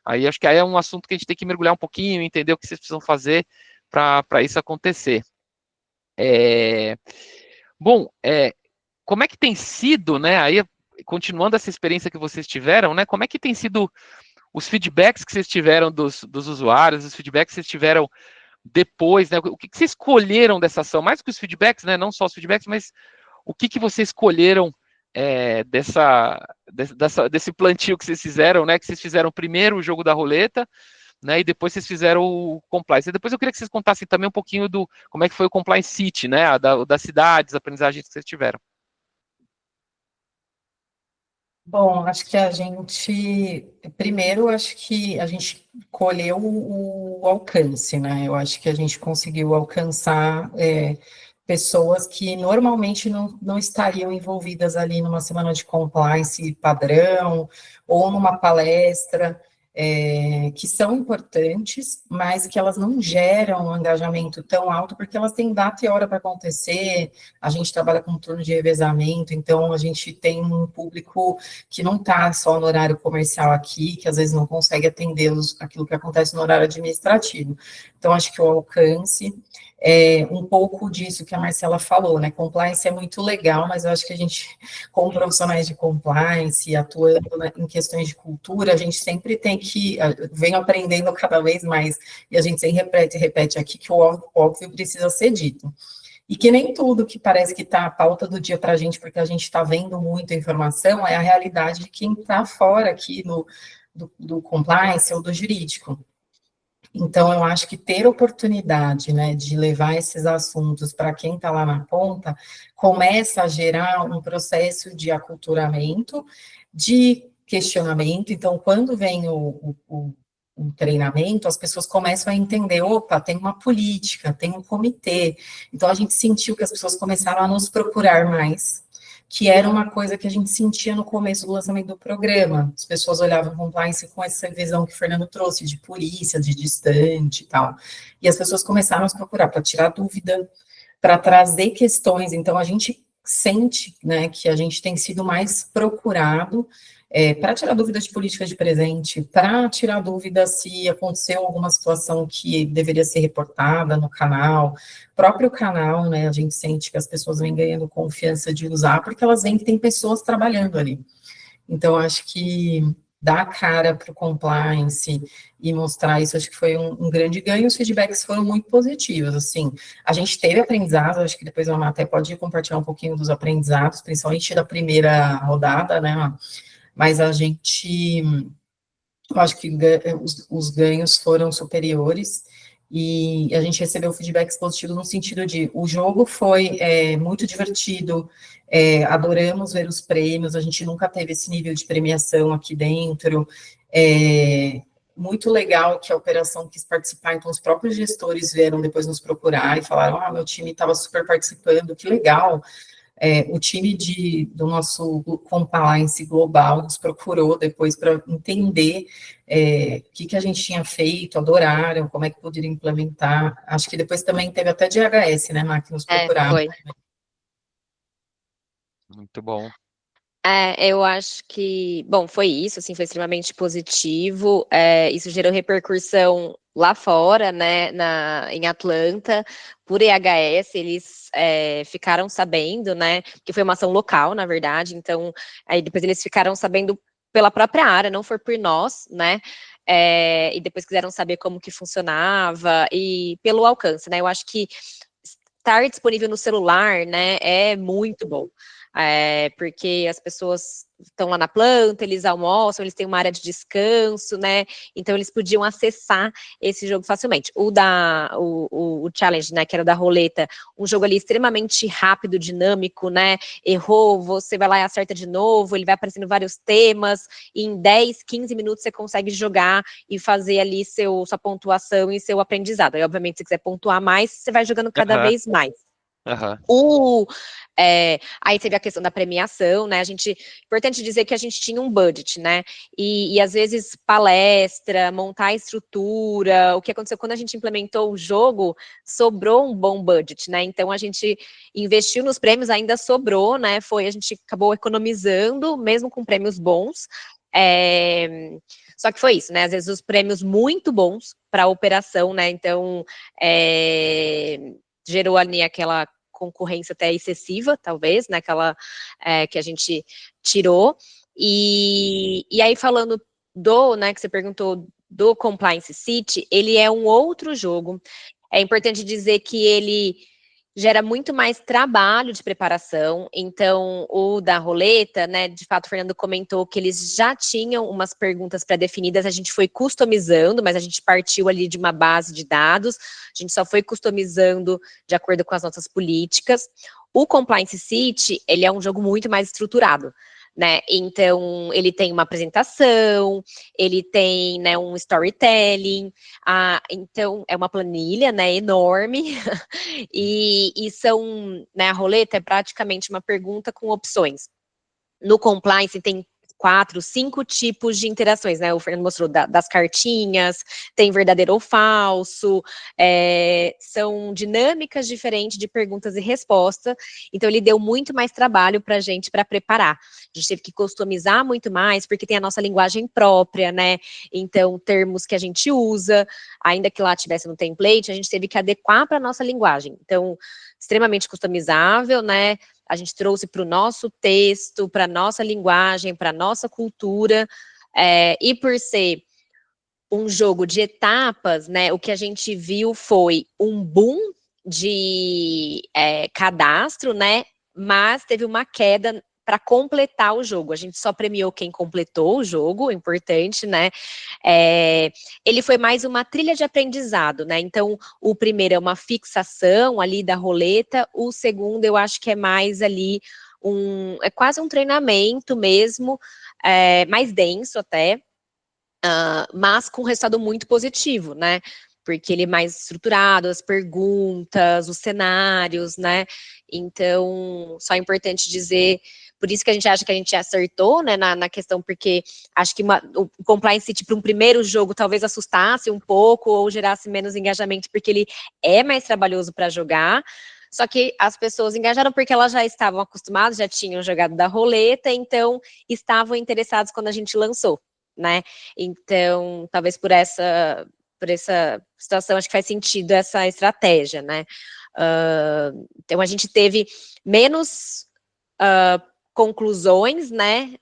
Aí acho que aí é um assunto que a gente tem que mergulhar um pouquinho, entender o que vocês precisam fazer para isso acontecer. Bom, como é que tem sido, né? Aí, continuando essa experiência que vocês tiveram, né? Como é que tem sido os feedbacks que vocês tiveram dos usuários, os feedbacks que vocês tiveram depois, né? O que vocês escolheram dessa ação? Mais que os feedbacks, né? Não só os feedbacks, mas o que vocês escolheram desse plantio que vocês fizeram, né? Que vocês fizeram primeiro o jogo da roleta, né? E depois vocês fizeram o compliance. E depois eu queria que vocês contassem também um pouquinho do como é que foi o compliance city, né? Das cidades, aprendizagens que vocês tiveram. Bom, acho que primeiro, acho que a gente colheu o alcance, né? Eu acho que a gente conseguiu alcançar pessoas que normalmente não estariam envolvidas ali numa semana de compliance padrão ou numa palestra, que são importantes, mas que elas não geram um engajamento tão alto, porque elas têm data e hora para acontecer. A gente trabalha com um turno de revezamento, então a gente tem um público que não está só no horário comercial aqui, que às vezes não consegue atender aquilo que acontece no horário administrativo. Então, acho que o alcance um pouco disso que a Marcela falou, né? Compliance é muito legal, mas eu acho que a gente, como profissionais de compliance, atuando em questões de cultura, a gente sempre tem que, venho aprendendo cada vez mais, e a gente sempre repete aqui que o óbvio precisa ser dito. E que nem tudo que parece que está a pauta do dia para a gente, porque a gente está vendo muita informação, é a realidade de quem está fora aqui do compliance ou do jurídico. Então, eu acho que ter oportunidade, né, de levar esses assuntos para quem está lá na ponta, começa a gerar um processo de aculturamento, de questionamento. Então, quando vem o treinamento, as pessoas começam a entender, opa, tem uma política, tem um comitê. Então, a gente sentiu que as pessoas começaram a nos procurar mais, que era uma coisa que a gente sentia no começo do lançamento do programa. As pessoas olhavam compliance com essa visão que o Fernando trouxe, de polícia, de distante e tal. E as pessoas começaram a nos procurar para tirar dúvida, para trazer questões. Então, a gente sente, né, que a gente tem sido mais procurado para tirar dúvida de política de presente, para tirar dúvida se aconteceu alguma situação que deveria ser reportada no canal, próprio canal, né, a gente sente que as pessoas vêm ganhando confiança de usar, porque elas veem que tem pessoas trabalhando ali. Então, acho que dar a cara para o compliance e mostrar isso, acho que foi um grande ganho. Os feedbacks foram muito positivos, assim. A gente teve aprendizados, acho que depois a Ana até pode compartilhar um pouquinho dos aprendizados, principalmente da primeira rodada, né? Mas a gente, eu acho que os ganhos foram superiores, e a gente recebeu feedbacks positivos no sentido de, o jogo foi muito divertido, adoramos ver os prêmios, a gente nunca teve esse nível de premiação aqui dentro, muito legal que a operação quis participar, então os próprios gestores vieram depois nos procurar e falaram, meu time estava super participando, que legal. O time do nosso compliance global nos procurou depois para entender o que a gente tinha feito, adoraram, como é que poderia implementar. Acho que depois também teve até DHS, né, Má, que nos procuraram. Foi. Muito bom. Eu acho que, bom, foi isso, assim, foi extremamente positivo, isso gerou repercussão lá fora, né, em Atlanta, por EHS, eles ficaram sabendo, né, que foi uma ação local, na verdade, então, aí depois eles ficaram sabendo pela própria área, não foi por nós, né, e depois quiseram saber como que funcionava, e pelo alcance, né, eu acho que estar disponível no celular, né, é muito bom. Porque as pessoas estão lá na planta, eles almoçam, eles têm uma área de descanso, né? Então eles podiam acessar esse jogo facilmente. O Challenge, né, que era da roleta, um jogo ali extremamente rápido, dinâmico, né? Errou, você vai lá e acerta de novo, ele vai aparecendo vários temas, e em 10, 15 minutos você consegue jogar e fazer ali sua pontuação e seu aprendizado. Aí, obviamente, se quiser pontuar mais, você vai jogando cada vez mais. Aí teve a questão da premiação, né? Importante dizer que a gente tinha um budget, né? E às vezes palestra, montar a estrutura, o que aconteceu quando a gente implementou o jogo, sobrou um bom budget, né? Então a gente investiu nos prêmios, ainda sobrou, né? A gente acabou economizando, mesmo com prêmios bons. Só que foi isso, né? Às vezes os prêmios muito bons para a operação, né? Então gerou ali aquela concorrência até excessiva, talvez, né, que a gente tirou, e aí falando né, que você perguntou, do Compliance City, ele é um outro jogo, é importante dizer que ele gera muito mais trabalho de preparação, então o da roleta, né, de fato o Fernando comentou que eles já tinham umas perguntas pré-definidas, a gente foi customizando, mas a gente partiu ali de uma base de dados, a gente só foi customizando de acordo com as nossas políticas. O Compliance City, ele é um jogo muito mais estruturado, né, então ele tem uma apresentação, ele tem, né, um storytelling, então é uma planilha, né, enorme, e são, né, a roleta é praticamente uma pergunta com opções. No compliance tem 4, 5 tipos de interações, né? O Fernando mostrou das cartinhas, tem verdadeiro ou falso, são dinâmicas diferentes de perguntas e respostas, então ele deu muito mais trabalho para a gente para preparar. A gente teve que customizar muito mais, porque tem a nossa linguagem própria, né? Então, termos que a gente usa, ainda que lá tivesse no template, a gente teve que adequar para a nossa linguagem. Então, extremamente customizável, né? A gente trouxe para o nosso texto, para a nossa linguagem, para a nossa cultura, e por ser um jogo de etapas, né, o que a gente viu foi um boom de cadastro, né, mas teve uma queda para completar o jogo. A gente só premiou quem completou o jogo, importante, né? Ele foi mais uma trilha de aprendizado, né? Então, o primeiro é uma fixação ali da roleta, o segundo eu acho que é mais ali é quase um treinamento mesmo, mais denso até, mas com resultado muito positivo, né? Porque ele é mais estruturado, as perguntas, os cenários, né? Então, só é importante dizer, por isso que a gente acha que a gente acertou, né, na questão, porque acho que o Compliance City para um primeiro jogo talvez assustasse um pouco ou gerasse menos engajamento, porque ele é mais trabalhoso para jogar, só que as pessoas engajaram porque elas já estavam acostumadas, já tinham jogado da roleta, então estavam interessados quando a gente lançou, né? Então, talvez por essa situação, acho que faz sentido essa estratégia, né? Então, a gente teve menos conclusões, né?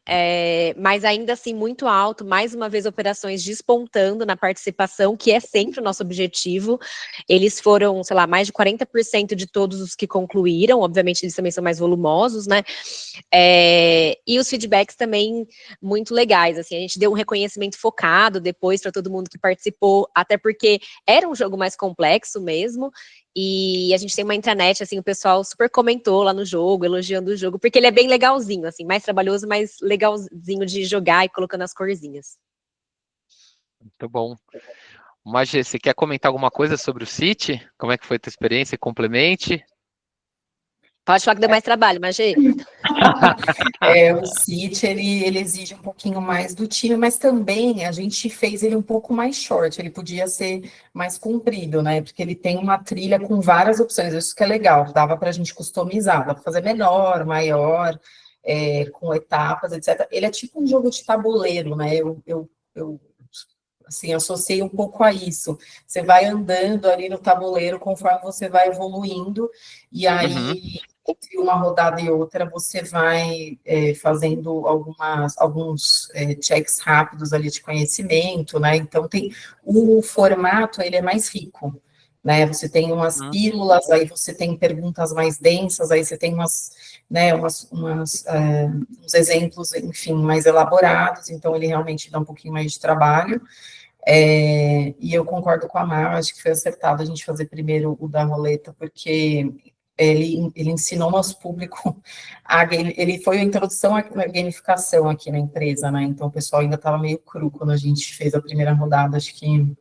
Mas ainda assim muito alto, mais uma vez operações despontando na participação, que é sempre o nosso objetivo. Eles foram, sei lá, mais de 40% de todos os que concluíram, obviamente eles também são mais volumosos, né? E os feedbacks também muito legais, assim, a gente deu um reconhecimento focado depois para todo mundo que participou, até porque era um jogo mais complexo mesmo, e a gente tem uma intranet, assim, o pessoal super comentou lá no jogo, elogiando o jogo, porque ele é bem legalzinho, assim, mais trabalhoso, mas legalzinho de jogar e colocando as corzinhas. Muito bom. Magê, você quer comentar alguma coisa sobre o City? Como é que foi a tua experiência? Complemente. Pode falar que deu mais trabalho, Magê. O City, ele exige um pouquinho mais do time, mas também a gente fez ele um pouco mais short, ele podia ser mais comprido, né? Porque ele tem uma trilha com várias opções, isso que é legal, dava para a gente customizar, dá para fazer menor, maior, com etapas, etc. Ele é tipo um jogo de tabuleiro, né? Eu assim, associei um pouco a isso. Você vai andando ali no tabuleiro conforme você vai evoluindo, e aí, entre uma rodada e outra, você vai fazendo alguns checks rápidos ali de conhecimento, né? Então, o formato, ele é mais rico, né? Você tem umas pílulas, aí você tem perguntas mais densas, aí você tem uns exemplos, enfim, mais elaborados, então ele realmente dá um pouquinho mais de trabalho. E eu concordo com a Mar, acho que foi acertado a gente fazer primeiro o da roleta, porque ele ensinou nosso público, ele foi a introdução à gamificação aqui na empresa, né? Então o pessoal ainda estava meio cru quando a gente fez a primeira rodada, acho que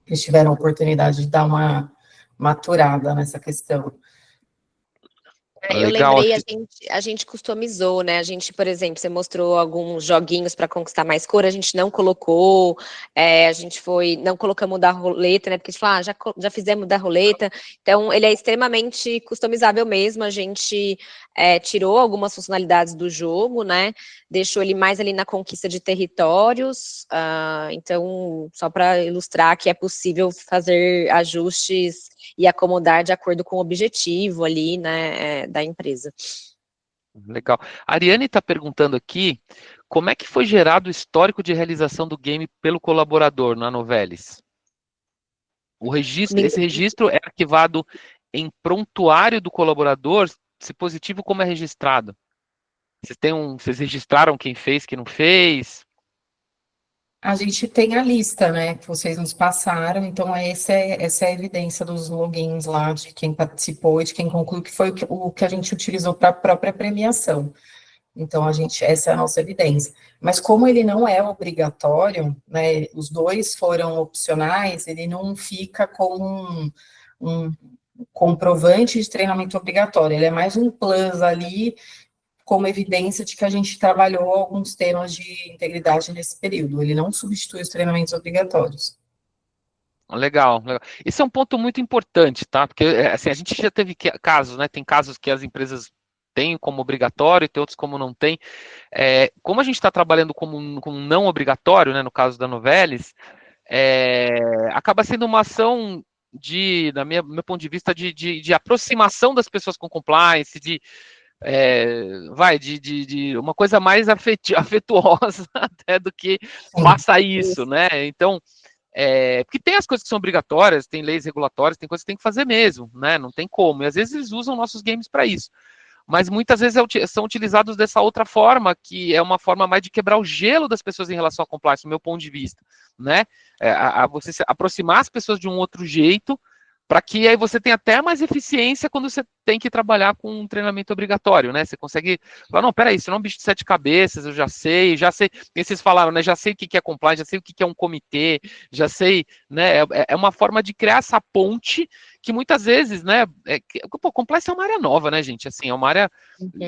eles tiveram a oportunidade de dar uma maturada nessa questão. Eu Legal. lembrei, a gente customizou, né? A gente, por exemplo, você mostrou alguns joguinhos para conquistar mais cor, a gente não colocou, a gente não colocamos o da roleta, né? Porque a gente falou, já fizemos da roleta, então ele é extremamente customizável mesmo, a gente tirou algumas funcionalidades do jogo, né? Deixou ele mais ali na conquista de territórios, então, só para ilustrar que é possível fazer ajustes e acomodar de acordo com o objetivo ali, né, da empresa. Legal. A Ariane está perguntando aqui, como é que foi gerado o histórico de realização do game pelo colaborador na Novelis? Esse registro é arquivado em prontuário do colaborador, se positivo, como é registrado? Vocês registraram quem fez, quem não fez? A gente tem a lista, né, que vocês nos passaram, então essa é a evidência dos logins lá, de quem participou e de quem concluiu, que foi o que a gente utilizou para a própria premiação. Então, essa é a nossa evidência. Mas como ele não é obrigatório, né, os dois foram opcionais, ele não fica com um comprovante de treinamento obrigatório, ele é mais um plus ali, como evidência de que a gente trabalhou alguns temas de integridade nesse período. Ele não substitui os treinamentos obrigatórios. Legal, legal. Esse é um ponto muito importante, tá? Porque assim, a gente já teve casos, né? Tem casos que as empresas têm como obrigatório, tem outros como não tem. Como a gente está trabalhando como não obrigatório, né? No caso da Novelis, acaba sendo uma ação meu ponto de vista, de aproximação das pessoas com compliance, de uma coisa mais afetuosa até do que faça isso, né? Então, porque tem as coisas que são obrigatórias, tem leis regulatórias, tem coisas que tem que fazer mesmo, né? Não tem como. E às vezes eles usam nossos games para isso. Mas muitas vezes são utilizados dessa outra forma, que é uma forma mais de quebrar o gelo das pessoas em relação à compliance, do meu ponto de vista, né? Você se aproximar as pessoas de um outro jeito, para que aí você tenha até mais eficiência quando você tem que trabalhar com um treinamento obrigatório, né? Você consegue falar, não, peraí, isso não é um bicho de 7 cabeças, eu já sei, e vocês falaram, né? Já sei o que é compliance, já sei o que é um comitê, já sei, né? É uma forma de criar essa ponte que muitas vezes, né? Compliance é uma área nova, né, gente? Assim, é uma área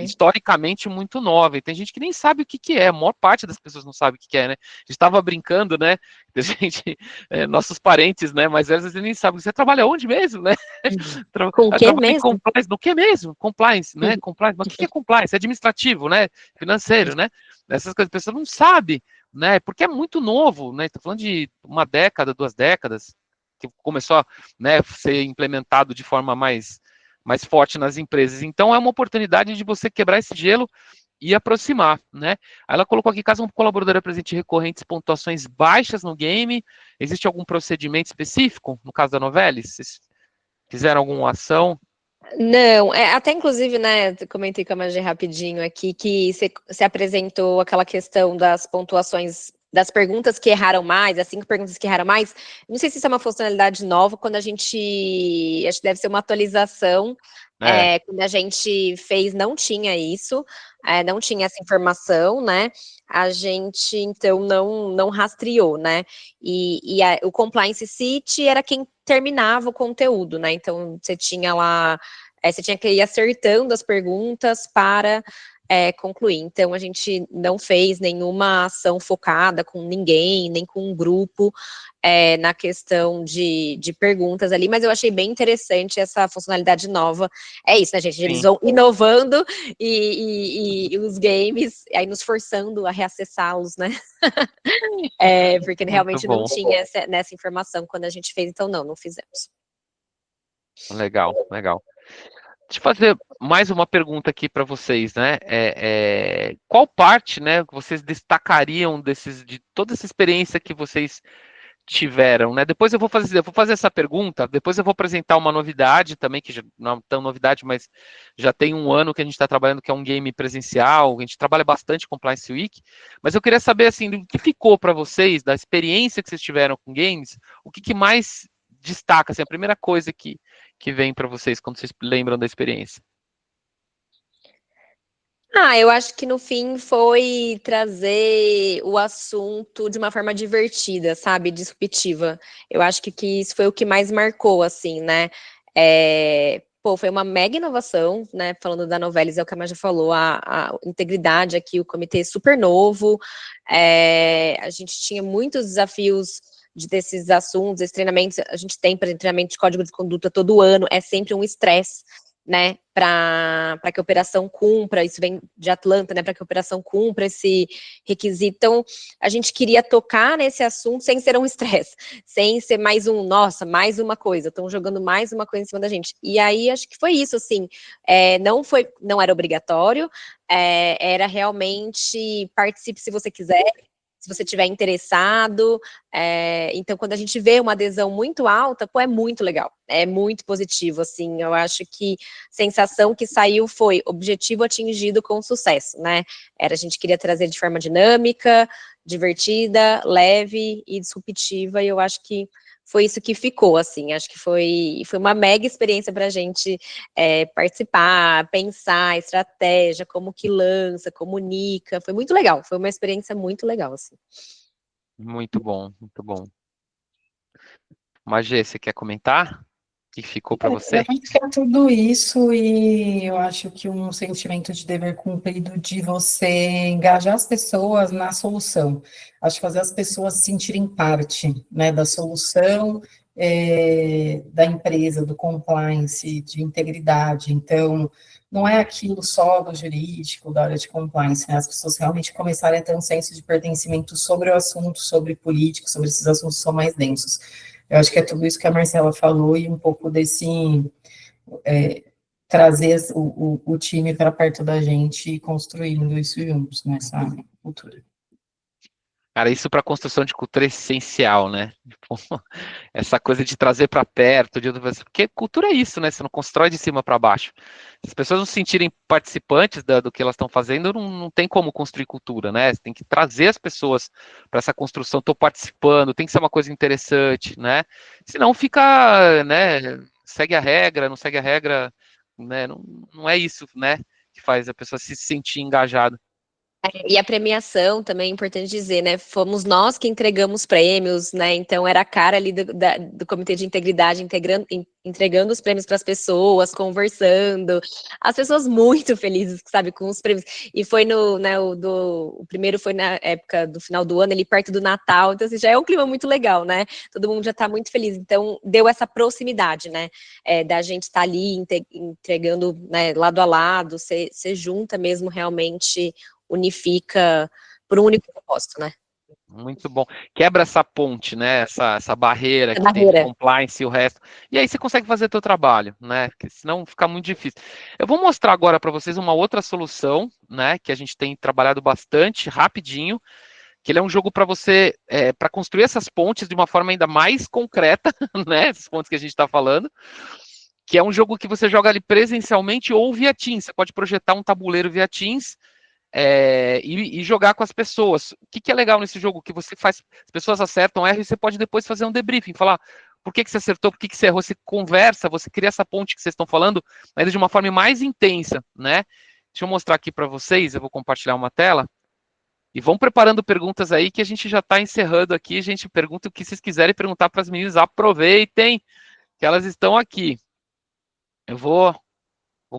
historicamente muito nova, e tem gente que nem sabe o que é, a maior parte das pessoas não sabe o que é, né? A gente estava brincando, né? Gente, nossos parentes, né, mais velhos, eles nem sabem. Você trabalha onde mesmo, né? Com o que mesmo? Compliance, no que mesmo? Compliance, né? Compliance, mas o que é compliance? É administrativo, né? Financeiro, né? Essas coisas, a pessoa não sabe, né? Porque é muito novo, né? Estou falando de uma década, 2 décadas, que começou a, né, ser implementado de forma mais forte nas empresas. Então, é uma oportunidade de você quebrar esse gelo e aproximar, né? Aí ela colocou aqui, caso um colaborador apresente recorrentes pontuações baixas no game, existe algum procedimento específico, no caso da Novelis? Vocês fizeram alguma ação? Não, até inclusive, né, comentei com a Magê rapidinho aqui, que você apresentou aquela questão das pontuações, das perguntas que erraram mais, as 5 perguntas que erraram mais. Não sei se isso é uma funcionalidade nova, quando a gente, acho que deve ser uma atualização, quando a gente fez, não tinha isso, não tinha essa informação, né, a gente, então, não rastreou, né, o Compliance City era quem terminava o conteúdo, né, então você tinha lá, você tinha que ir acertando as perguntas para concluir. Então, a gente não fez nenhuma ação focada com ninguém, nem com um grupo, na questão de perguntas ali, mas eu achei bem interessante essa funcionalidade nova. É isso, né, gente? Eles vão inovando e os games, aí nos forçando a reacessá-los, né? Porque realmente não tinha nessa informação quando a gente fez, então não fizemos. Legal, legal. Deixa eu fazer mais uma pergunta aqui para vocês, né? Qual parte, né, vocês destacariam de toda essa experiência que vocês tiveram, né? Depois eu vou fazer essa pergunta, depois eu vou apresentar uma novidade também, que já não é tão novidade, mas já tem um ano que a gente está trabalhando, que é um game presencial, a gente trabalha bastante com Compliance Week, mas eu queria saber, assim, do que ficou para vocês, da experiência que vocês tiveram com games, o que mais destaca, assim, a primeira coisa que vem para vocês quando vocês lembram da experiência? Eu acho que no fim foi trazer o assunto de uma forma divertida, sabe? Disruptiva. Eu acho que isso foi o que mais marcou, assim, né? Foi uma mega inovação, né? Falando da Novelis, é o que a Maja falou, a integridade aqui, o comitê é super novo, a gente tinha muitos desafios desses assuntos, esses treinamentos, a gente tem, por exemplo, treinamento de código de conduta todo ano, é sempre um estresse, né, para que a operação cumpra, isso vem de Atlanta, né, para que a operação cumpra esse requisito. Então, a gente queria tocar nesse assunto sem ser um estresse, sem ser mais mais uma coisa, estão jogando mais uma coisa em cima da gente. E aí, acho que foi isso, assim, não era obrigatório, era realmente participe se você quiser, se você estiver interessado. Então, quando a gente vê uma adesão muito alta, é muito legal, é muito positivo, assim, eu acho que a sensação que saiu foi objetivo atingido com sucesso, né? A gente queria trazer de forma dinâmica, divertida, leve e disruptiva, e eu acho que foi isso que ficou, assim, acho que foi uma mega experiência para a gente participar, pensar, estratégia, como que lança, comunica, foi muito legal, foi uma experiência muito legal, assim. Muito bom, muito bom. Magê, você quer comentar? O que ficou para você? Eu acho que é tudo isso, e eu acho que um sentimento de dever cumprido de você engajar as pessoas na solução. Acho que fazer as pessoas se sentirem parte, né, da solução, da empresa, do compliance, de integridade. Então, não é aquilo só do jurídico, da área de compliance, né? As pessoas realmente começarem a ter um senso de pertencimento sobre o assunto, sobre política, sobre esses assuntos que são mais densos. Eu acho que é tudo isso que a Marcela falou, e um pouco desse trazer o time para perto da gente e construindo isso juntos, nessa cultura. Cara, isso para construção de cultura é essencial, né? Essa coisa de trazer para perto, porque cultura é isso, né? Você não constrói de cima para baixo. Se as pessoas não se sentirem participantes do que elas estão fazendo, não tem como construir cultura, né? Você tem que trazer as pessoas para essa construção. Estou participando, tem que ser uma coisa interessante, né? Senão fica, né? Segue a regra, não segue a regra, né? Não é isso, né? Que faz a pessoa se sentir engajada. E a premiação também é importante dizer, né? Fomos nós que entregamos prêmios, né? Então era a cara ali do Comitê de Integridade entregando os prêmios para as pessoas, conversando. As pessoas muito felizes, sabe, com os prêmios. E foi o primeiro foi na época do final do ano, ali perto do Natal. Então, assim, já é um clima muito legal, né? Todo mundo já está muito feliz. Então, deu essa proximidade, né? Da gente estar ali entregando, né, lado a lado, você junta mesmo realmente, unifica por um único propósito, né? Muito bom. Quebra essa ponte, né? Essa barreira que tem de Barreira. compliance e o resto. E aí você consegue fazer teu trabalho, né? Porque senão fica muito difícil. Eu vou mostrar agora para vocês uma outra solução, né? Que a gente tem trabalhado bastante, rapidinho. Que ele é um jogo para você, para construir essas pontes de uma forma ainda mais concreta, né? Essas pontes que a gente está falando. Que é um jogo que você joga ali presencialmente ou via Teams. Você pode projetar um tabuleiro via Teams. E jogar com as pessoas. O que é legal nesse jogo? Que você faz, as pessoas acertam, erram, e você pode depois fazer um debriefing, falar por que você acertou, por que você errou, você conversa, você cria essa ponte que vocês estão falando, ainda de uma forma mais intensa, né? Deixa eu mostrar aqui para vocês, eu vou compartilhar uma tela, e vão preparando perguntas aí, que a gente já está encerrando aqui, a gente pergunta o que vocês quiserem perguntar para as meninas, aproveitem, que elas estão aqui. Eu vou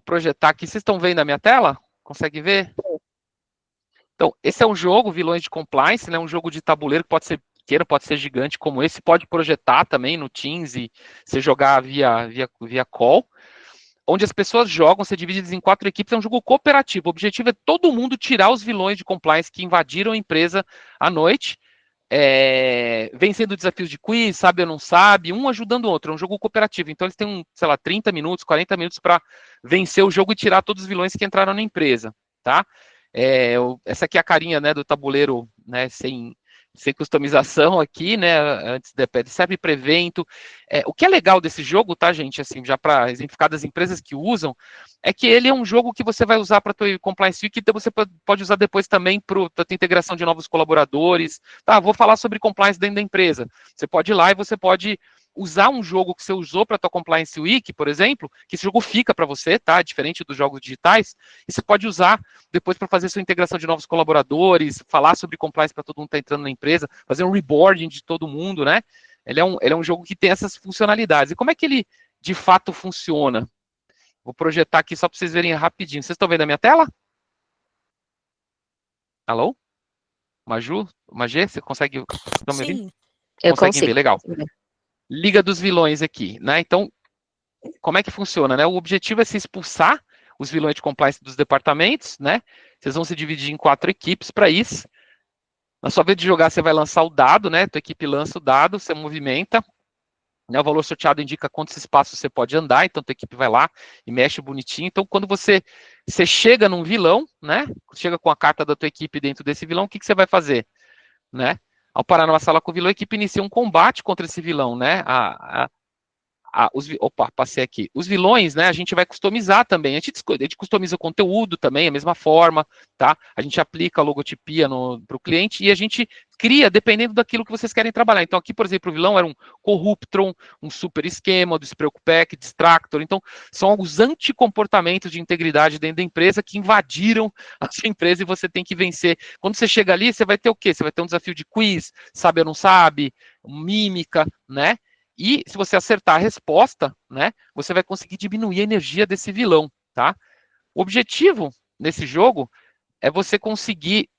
projetar aqui, vocês estão vendo a minha tela? Consegue ver? Então, esse é um jogo, Vilões de Compliance, né? Um jogo de tabuleiro que pode ser pequeno, pode ser gigante como esse, pode projetar também no Teams e você jogar via call, onde as pessoas jogam, ser divididas em 4 equipes, é um jogo cooperativo. O objetivo é todo mundo tirar os vilões de compliance que invadiram a empresa à noite, vencendo desafios de quiz, sabe ou não sabe, um ajudando o outro. É um jogo cooperativo. Então, eles têm, sei lá, 30 minutos, 40 minutos para vencer o jogo e tirar todos os vilões que entraram na empresa, tá? Essa aqui é a carinha, né, do tabuleiro, né, sem customização aqui, né, antes de serve para evento. O que é legal desse jogo, tá, gente, assim, já para exemplificar das empresas que usam, é que ele é um jogo que você vai usar para a tua Compliance Week, que você pode usar depois também para a tua integração de novos colaboradores. Tá, vou falar sobre compliance dentro da empresa. Você pode ir lá e você pode usar um jogo que você usou para a tua Compliance Week, por exemplo, que esse jogo fica para você, tá? Diferente dos jogos digitais, e você pode usar depois para fazer sua integração de novos colaboradores, falar sobre compliance para todo mundo que está entrando na empresa, fazer um reboarding de todo mundo, né? Ele é um jogo que tem essas funcionalidades. E como é que ele de fato funciona? Vou projetar aqui só para vocês verem rapidinho. Vocês estão vendo a minha tela? Alô? Maju? Magê? Você consegue? Estão me ouvindo? Eu Conseguem consigo. ver? Legal. Liga dos vilões aqui, né? Então, como é que funciona, né? O objetivo é se expulsar os vilões de compliance dos departamentos, né? Vocês vão se dividir em 4 equipes para isso. Na sua vez de jogar, você vai lançar o dado, né? Tua equipe lança o dado, você movimenta, né? O valor sorteado indica quantos espaços você pode andar, então tua equipe vai lá e mexe bonitinho. Então, quando você chega num vilão, né? Chega com a carta da tua equipe dentro desse vilão, o que você vai fazer, né? Ao parar numa sala com o vilão, a equipe inicia um combate contra esse vilão, né? Passei aqui. Os vilões, né, a gente vai customizar também. A gente customiza o conteúdo também, a mesma forma, tá? A gente aplica a logotipia para o cliente e a gente cria dependendo daquilo que vocês querem trabalhar. Então, aqui, por exemplo, o vilão era um Corruptron, um Super Esquema, do Spreocpack, Distractor. Então, são alguns anticomportamentos de integridade dentro da empresa que invadiram a sua empresa e você tem que vencer. Quando você chega ali, você vai ter o quê? Você vai ter um desafio de quiz, sabe ou não sabe, mímica, né? E se você acertar a resposta, né, você vai conseguir diminuir a energia desse vilão, tá? O objetivo nesse jogo é você conseguir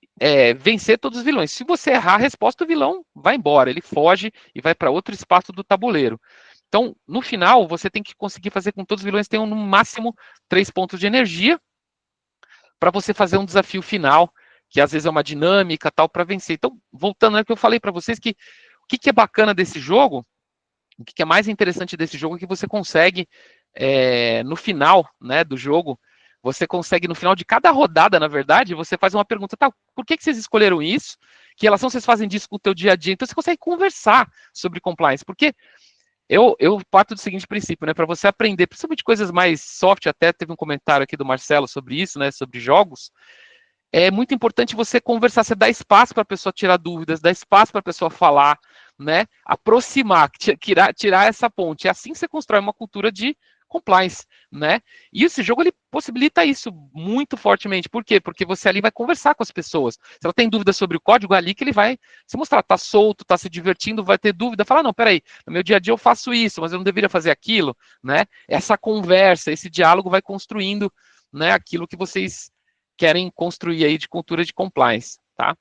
vencer todos os vilões. Se você errar a resposta, o vilão vai embora, ele foge e vai para outro espaço do tabuleiro. Então, no final, você tem que conseguir fazer com que todos os vilões tenham no máximo 3 pontos de energia para você fazer um desafio final, que às vezes é uma dinâmica tal para vencer. Então, voltando ao que eu falei para vocês, que o que é bacana desse jogo, o que é mais interessante desse jogo é que você consegue, no final, né, do jogo, você consegue, no final de cada rodada, na verdade, você faz uma pergunta, tá, por que vocês escolheram isso? Que relação vocês fazem disso com o teu dia a dia? Então, você consegue conversar sobre compliance, porque eu parto do seguinte princípio, né, para você aprender, principalmente coisas mais soft, até teve um comentário aqui do Marcelo sobre isso, né, sobre jogos, é muito importante você conversar, você dá espaço para a pessoa tirar dúvidas, dá espaço para a pessoa falar, né? Aproximar, tirar essa ponte. É assim que você constrói uma cultura de compliance, né? E esse jogo ele possibilita isso muito fortemente. Por quê? Porque você ali vai conversar com as pessoas. Se ela tem dúvida sobre o código, é ali que ele vai se mostrar, tá solto, tá se divertindo, vai ter dúvida, fala, não, peraí, no meu dia a dia eu faço isso, mas eu não deveria fazer aquilo, né? Essa conversa, esse diálogo vai construindo, né, aquilo que vocês querem construir aí de cultura de compliance, tá?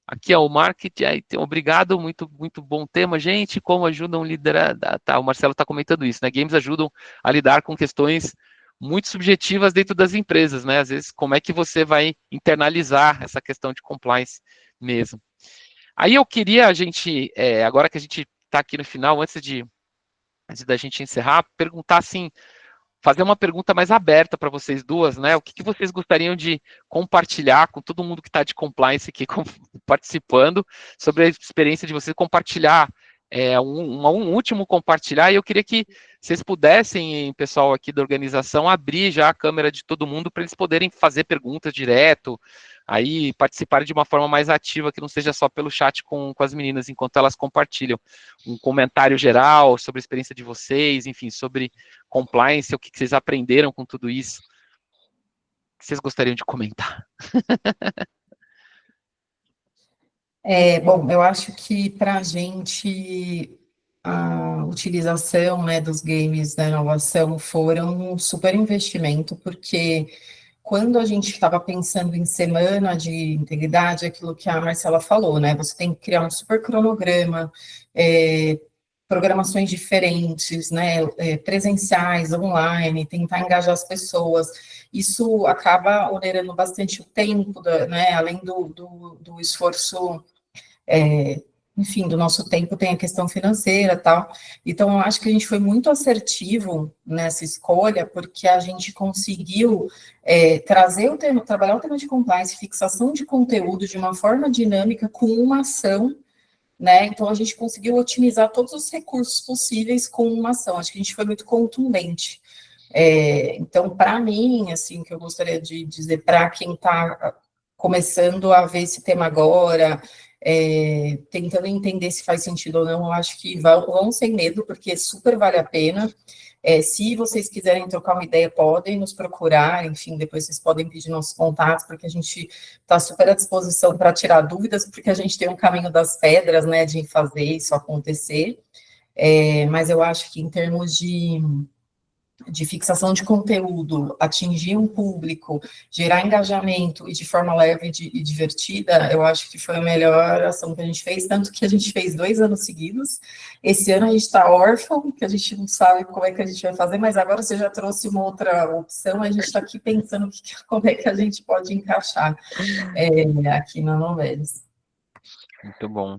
Aqui é o marketing, obrigado, muito, muito bom tema, gente, como ajudam a liderar, tá, o Marcelo está comentando isso, né, games ajudam a lidar com questões muito subjetivas dentro das empresas, né, às vezes, como é que você vai internalizar essa questão de compliance mesmo. Aí eu queria, agora que a gente está aqui no final, antes da gente encerrar, perguntar assim, fazer uma pergunta mais aberta para vocês duas, né? O que vocês gostariam de compartilhar com todo mundo que está de compliance aqui participando, sobre a experiência de vocês, compartilhar, um último compartilhar, e eu queria que vocês pudessem, pessoal aqui da organização, abrir já a câmera de todo mundo para eles poderem fazer perguntas direto, aí participarem de uma forma mais ativa, que não seja só pelo chat com as meninas, enquanto elas compartilham um comentário geral sobre a experiência de vocês, enfim, sobre compliance, o que vocês aprenderam com tudo isso, o que vocês gostariam de comentar? Bom, eu acho que para a gente a utilização, né, dos games da inovação foram um super investimento, porque quando a gente estava pensando em semana de integridade, aquilo que a Marcela falou, né? Você tem que criar um super cronograma, programações diferentes, né? Presenciais, online, tentar engajar as pessoas. Isso acaba onerando bastante o tempo, né? Além do esforço, enfim, do nosso tempo, tem a questão financeira e tal. Então, eu acho que a gente foi muito assertivo nessa escolha, porque a gente conseguiu trazer o tema, trabalhar o tema de compliance, fixação de conteúdo de uma forma dinâmica com uma ação, né? Então, a gente conseguiu otimizar todos os recursos possíveis com uma ação. Acho que a gente foi muito contundente. Então, para mim, assim, o que eu gostaria de dizer para quem está começando a ver esse tema agora, tentando entender se faz sentido ou não, eu acho que vão sem medo, porque super vale a pena. Se vocês quiserem trocar uma ideia, podem nos procurar, enfim, depois vocês podem pedir nossos contatos, porque a gente está super à disposição para tirar dúvidas, porque a gente tem um caminho das pedras, né, de fazer isso acontecer. Mas eu acho que em termos de fixação de conteúdo, atingir um público, gerar engajamento e de forma leve e divertida, eu acho que foi a melhor ação que a gente fez, tanto que a gente fez 2 anos seguidos. Esse ano a gente está órfão, que a gente não sabe como é que a gente vai fazer, mas agora você já trouxe uma outra opção, a gente está aqui pensando como é que a gente pode encaixar aqui na Novelis. Muito bom.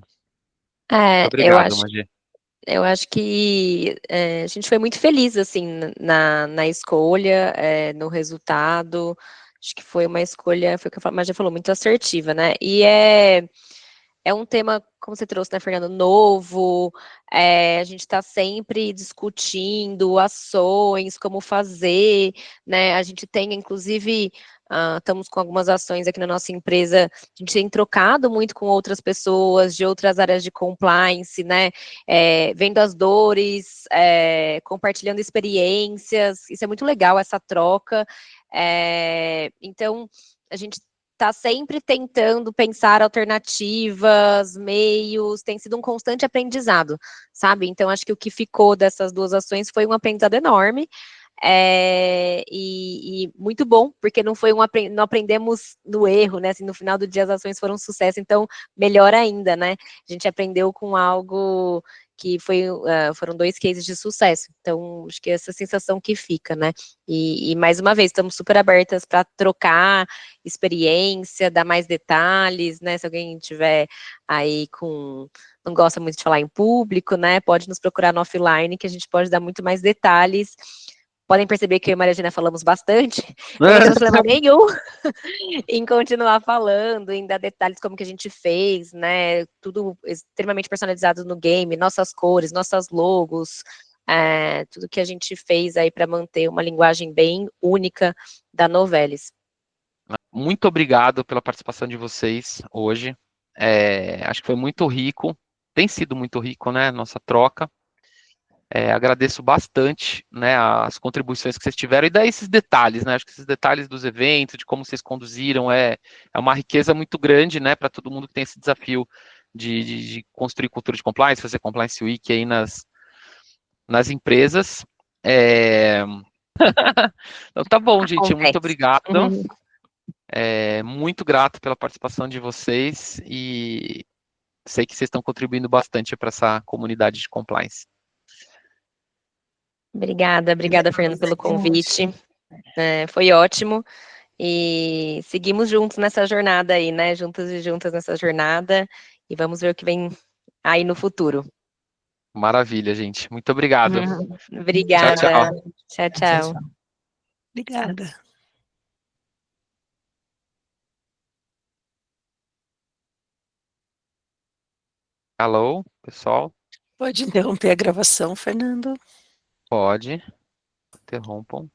Muito obrigado, Magi. Eu acho que a gente foi muito feliz, assim, na escolha, no resultado. Acho que foi uma escolha, foi o que a Magia falou, muito assertiva, né? E é um tema, como você trouxe, né, Fernando, novo. A gente está sempre discutindo ações, como fazer, né? A gente tem, inclusive, estamos com algumas ações aqui na nossa empresa, a gente tem trocado muito com outras pessoas de outras áreas de compliance, né? Vendo as dores, compartilhando experiências, isso é muito legal, essa troca. Então, a gente está sempre tentando pensar alternativas, meios, tem sido um constante aprendizado, sabe? Então, acho que o que ficou dessas 2 ações foi um aprendizado enorme, e muito bom, porque não não aprendemos no erro, né? Assim, no final do dia as ações foram um sucesso, então melhor ainda, né? A gente aprendeu com algo que foram 2 cases de sucesso. Então, acho que essa sensação que fica, né? E mais uma vez, estamos super abertas para trocar experiência, dar mais detalhes, né? Se alguém tiver aí não gosta muito de falar em público, né? Pode nos procurar no offline, que a gente pode dar muito mais detalhes. Podem perceber que eu e a Maria Gina falamos bastante, não temos problema nenhum em continuar falando, em dar detalhes como que a gente fez, né, tudo extremamente personalizado no game, nossas cores, nossas logos, tudo que a gente fez aí para manter uma linguagem bem única da Novelis. Muito obrigado pela participação de vocês hoje, acho que foi muito rico, tem sido muito rico, né, nossa troca. Agradeço bastante, né, as contribuições que vocês tiveram e daí esses detalhes, né, acho que esses detalhes dos eventos, de como vocês conduziram, é uma riqueza muito grande, né, para todo mundo que tem esse desafio de construir cultura de compliance, fazer compliance week aí nas empresas. Então tá bom, gente, muito obrigado. Muito grato pela participação de vocês e sei que vocês estão contribuindo bastante para essa comunidade de compliance. Obrigada, Fernando, pelo convite. Foi ótimo. E seguimos juntos nessa jornada aí, né? Juntos e juntas nessa jornada. E vamos ver o que vem aí no futuro. Maravilha, gente. Muito obrigado. Obrigada. Tchau, Tchau, Tchau, tchau. tchau. Obrigada. Alô, pessoal? Pode interromper a gravação, Fernando? Pode. Interrompam.